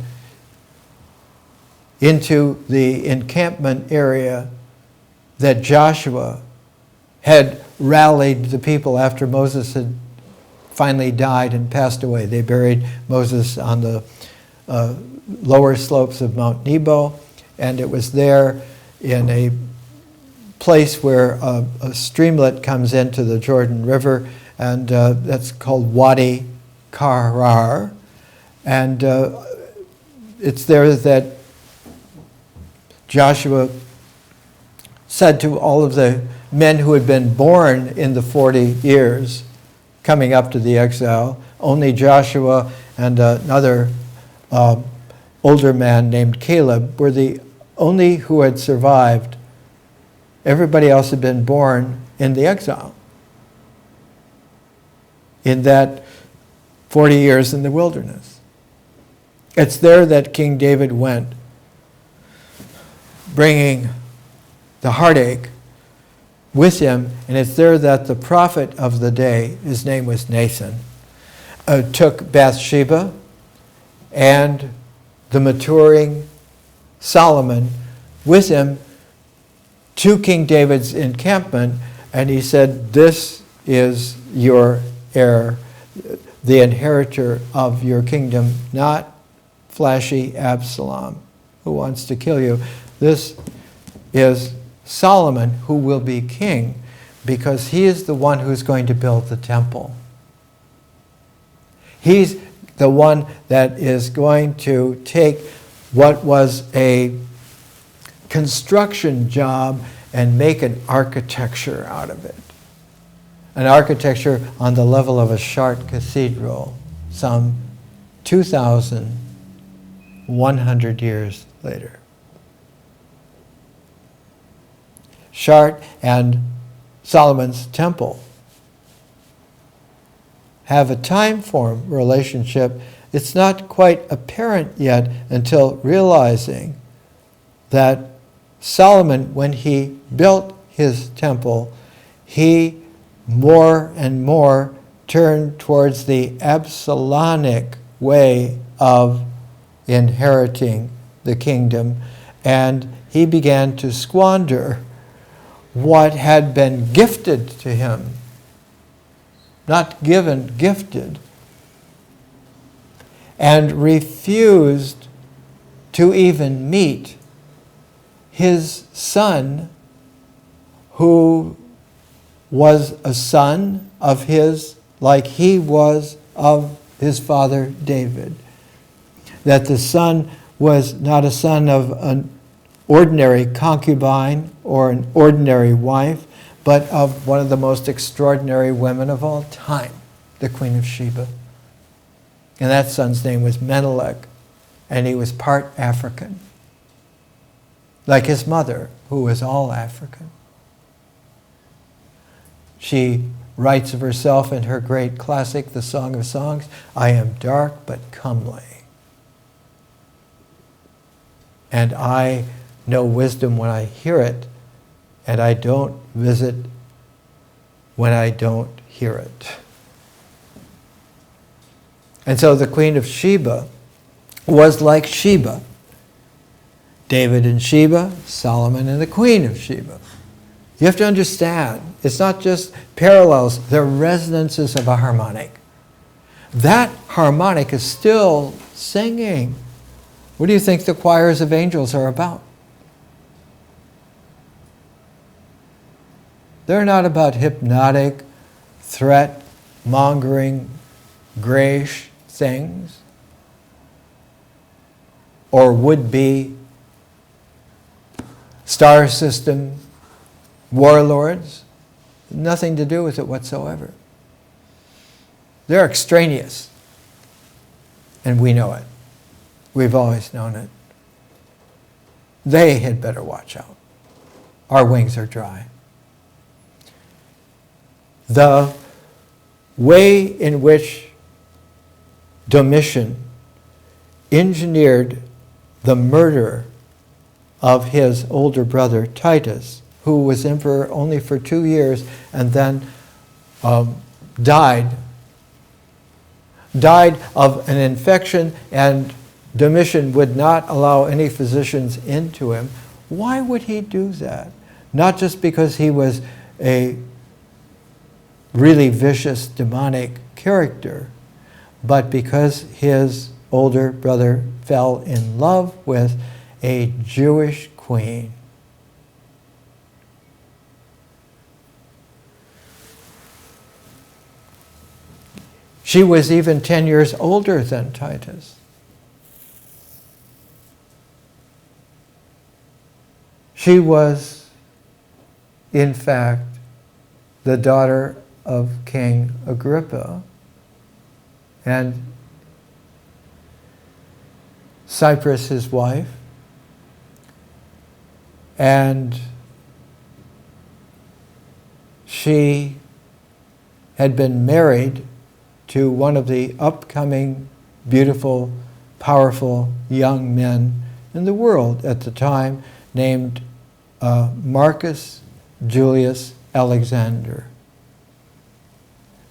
into the encampment area that Joshua had rallied the people after Moses had finally died and passed away. They buried Moses on the lower slopes of Mount Nebo, and it was there in a place where a streamlet comes into the Jordan River, and that's called Wadi Karar. And it's there that Joshua said to all of the men who had been born in the 40 years coming up to the exile, only Joshua and another older man named Caleb were the only who had survived. Everybody else had been born in the exile, in that 40 years in the wilderness. It's there that King David went, bringing the heartache with him, and it's there that the prophet of the day, his name was Nathan, took Bathsheba and the maturing Solomon with him to King David's encampment, and he said, this is your heir, the inheritor of your kingdom, not flashy Absalom who wants to kill you. This is Solomon who will be king because he is the one who's going to build the temple. He's the one that is going to take what was a construction job and make an architecture out of it. An architecture on the level of a Chartres cathedral some 2,100 years later. Chartres and Solomon's temple have a time-form relationship. It's not quite apparent yet until realizing that Solomon, when he built his temple, he more and more turned towards the Absalonic way of inheriting the kingdom, and he began to squander what had been gifted to him. Not given, gifted. And refused to even meet his son, who was a son of his, like he was of his father David. That the son was not a son of an ordinary concubine or an ordinary wife, but of one of the most extraordinary women of all time, the Queen of Sheba. And that son's name was Menelik, and he was part African. like his mother, who was all African. She writes of herself in her great classic, The Song of Songs, "I am dark but comely. And I know wisdom when I hear it, and I don't visit when I don't hear it." And so the Queen of Sheba was like Sheba. David and Sheba, Solomon and the Queen of Sheba. You have to understand, it's not just parallels, they're resonances of a harmonic. That harmonic is still singing. What do you think the choirs of angels are about? They're not about hypnotic, threat-mongering, grayish things, or would-be star system warlords. Nothing to do with it whatsoever. They're extraneous, and we know it. We've always known it. They had better watch out. Our wings are dry. The way in which Domitian engineered the murder of his older brother Titus, who was emperor only for 2 years and then died of an infection, and Domitian would not allow any physicians into him. Why would he do that? Not just because he was a really vicious, demonic character, but because his older brother fell in love with a Jewish queen. She was even 10 years older than Titus. She was, in fact, the daughter of King Agrippa, and Cyprus, his wife, and she had been married to one of the upcoming, beautiful, powerful young men in the world at the time, named Marcus Julius Alexander.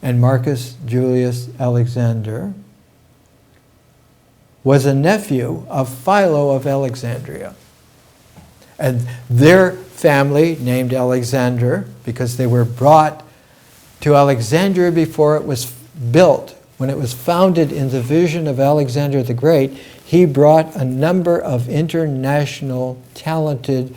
And Marcus Julius Alexander was a nephew of Philo of Alexandria. And their family, named Alexander, because they were brought to Alexandria before it was built. When it was founded in the vision of Alexander the Great, he brought a number of international, talented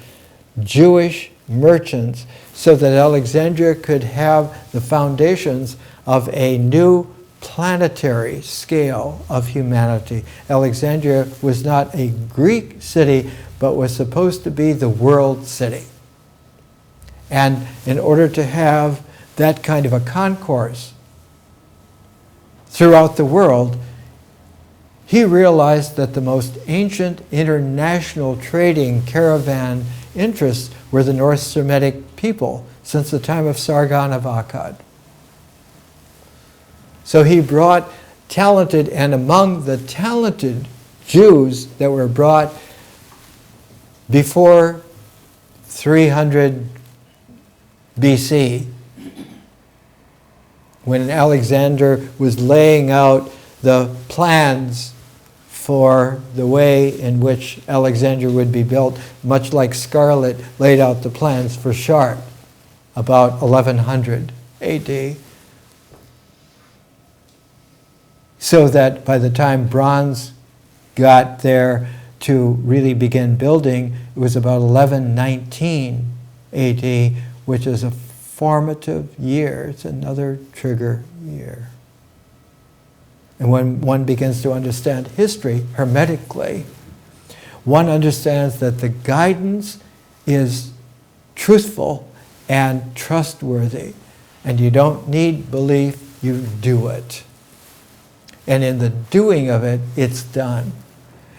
Jewish merchants so that Alexandria could have the foundations of a new planetary scale of humanity. Alexandria was not a Greek city, but was supposed to be the world city. And in order to have that kind of a concourse throughout the world, he realized that the most ancient international trading caravan interests were the North Semitic people since the time of Sargon of Akkad. So he brought talented, and among the talented Jews that were brought before 300 BC, when Alexander was laying out the plans for the way in which Alexandria would be built, much like Scarlett laid out the plans for Chartres about 1100 AD. So that by the time bronze got there to really begin building, it was about 1119 AD, which is a formative year. It's another trigger year. And when one begins to understand history hermetically, one understands that the guidance is truthful and trustworthy. And you don't need belief, you do it. And in the doing of it, it's done.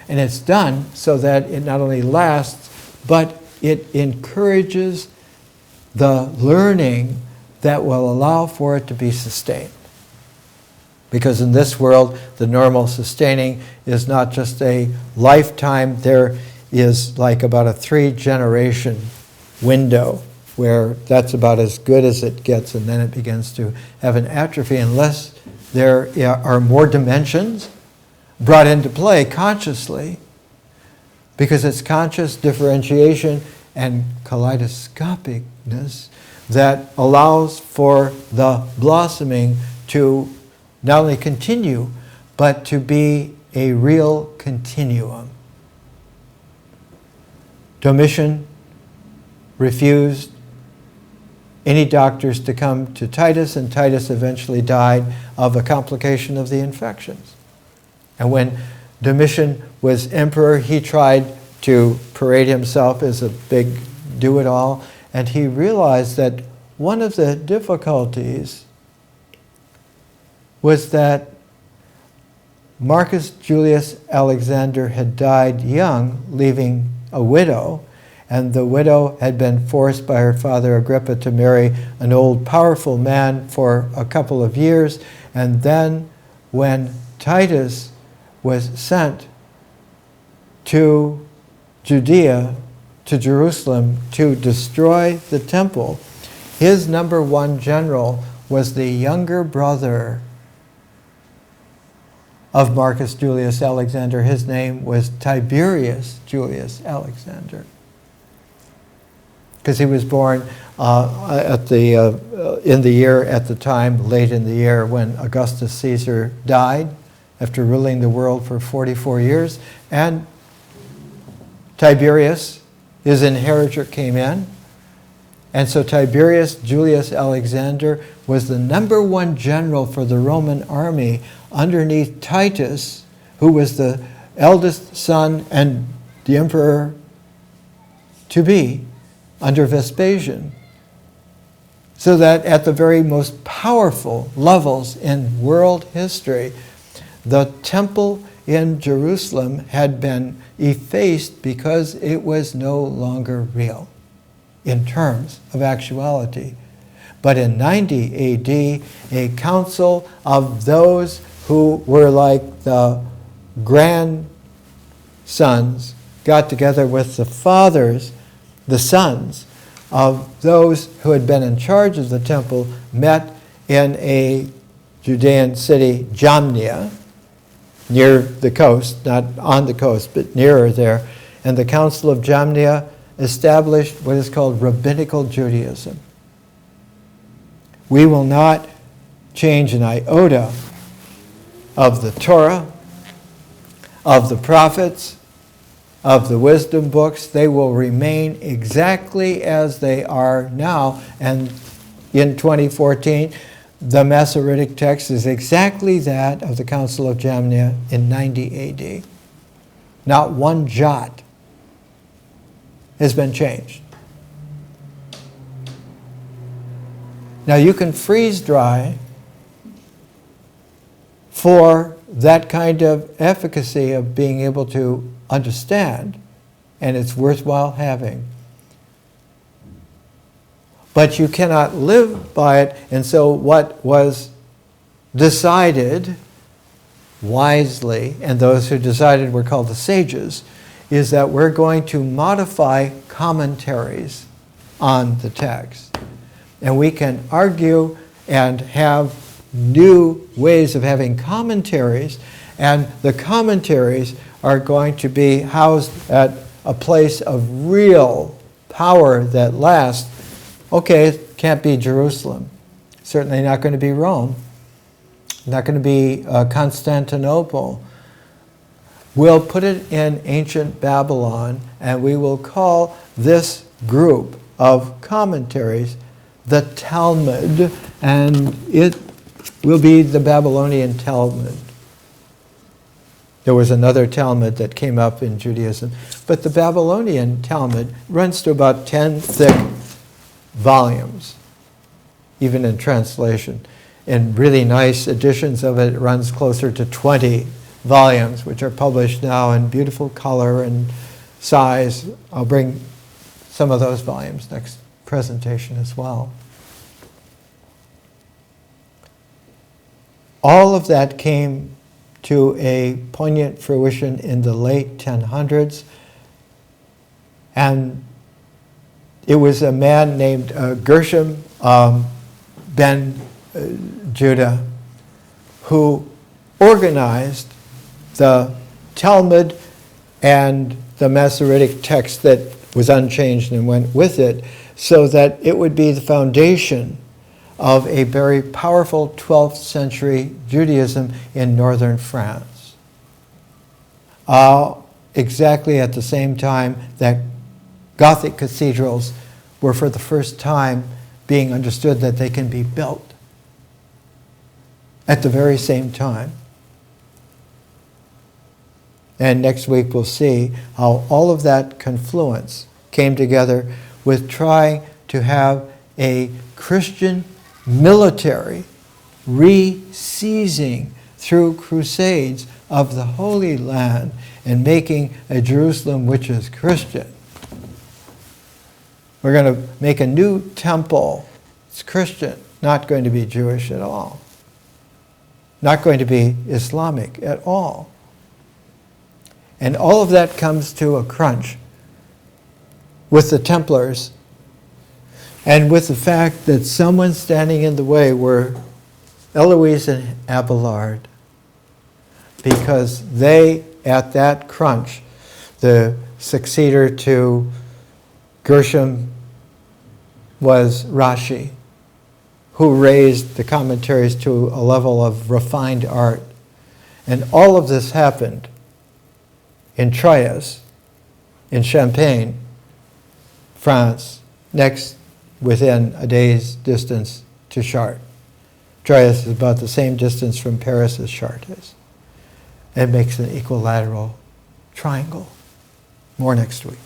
And it's done so that it not only lasts but it encourages the learning that will allow for it to be sustained. Because in this world, the normal sustaining is not just a lifetime, there is like about a 3-generation window where that's about as good as it gets, and then it begins to have an atrophy unless there are more dimensions brought into play consciously, because it's conscious differentiation and kaleidoscopicness that allows for the blossoming to not only continue, but to be a real continuum. Domitian refused any doctors to come to Titus, and Titus eventually died of a complication of the infections. And when Domitian was emperor, he tried to parade himself as a big do-it-all, and he realized that one of the difficulties was that Marcus Julius Alexander had died young, leaving a widow, and the widow had been forced by her father Agrippa to marry an old powerful man for a couple of years, and then when Titus was sent to Judea, to Jerusalem, to destroy the temple, his number one general was the younger brother of Marcus Julius Alexander. His name was Tiberius Julius Alexander, because he was born in the year at the time, late in the year, when Augustus Caesar died after ruling the world for 44 years. And Tiberius, his inheritor, came in. And so Tiberius Julius Alexander was the number one general for the Roman army underneath Titus, who was the eldest son and the emperor to be under Vespasian. So that at the very most powerful levels in world history, the temple in Jerusalem had been effaced because it was no longer real in terms of actuality. But in 90 AD, a council of those who were like the grandsons got together with the fathers, the sons of those who had been in charge of the temple, met in a Judean city, Jamnia, near the coast, not on the coast, but nearer there. And the Council of Jamnia established what is called Rabbinical Judaism. We will not change an iota of the Torah, of the prophets, of the wisdom books. They will remain exactly as they are now. And in 2014, the Masoretic text is exactly that of the Council of Jamnia in 90 AD. Not one jot has been changed. Now you can freeze dry for that kind of efficacy of being able to understand, and it's worthwhile having. But you cannot live by it, and so what was decided wisely, and those who decided were called the sages, is that we're going to modify commentaries on the text. And we can argue and have new ways of having commentaries, and the commentaries are going to be housed at a place of real power that lasts. Okay, it can't be Jerusalem. Certainly not going to be Rome. Not going to be Constantinople. We'll put it in ancient Babylon, and we will call this group of commentaries the Talmud, and it will be the Babylonian Talmud. There was another Talmud that came up in Judaism, but the Babylonian Talmud runs to about 10 thick volumes, even in translation. In really nice editions of it, it runs closer to 20 volumes, which are published now in beautiful color and size. I'll bring some of those volumes next presentation as well. All of that came to a poignant fruition in the late 1000s, and it was a man named Gershom ben Judah who organized the Talmud and the Masoretic text that was unchanged and went with it, so that it would be the foundation of a very powerful 12th century Judaism in northern France. Exactly at the same time that Gothic cathedrals were for the first time being understood that they can be built. At the very same time. And next week we'll see how all of that confluence came together with trying to have a Christian military re-seizing through crusades of the Holy Land and making a Jerusalem which is Christian. We're going to make a new temple. It's Christian, not going to be Jewish at all. Not going to be Islamic at all. And all of that comes to a crunch with the Templars and with the fact that someone standing in the way were Eloise and Abelard, because they, at that crunch, the successor to Gershom was Rashi, who raised the commentaries to a level of refined art. And all of this happened in Troyes, in Champagne, France, next within a day's distance to Chartres. Troyes is about the same distance from Paris as Chartres is. It makes an equilateral triangle. More next week.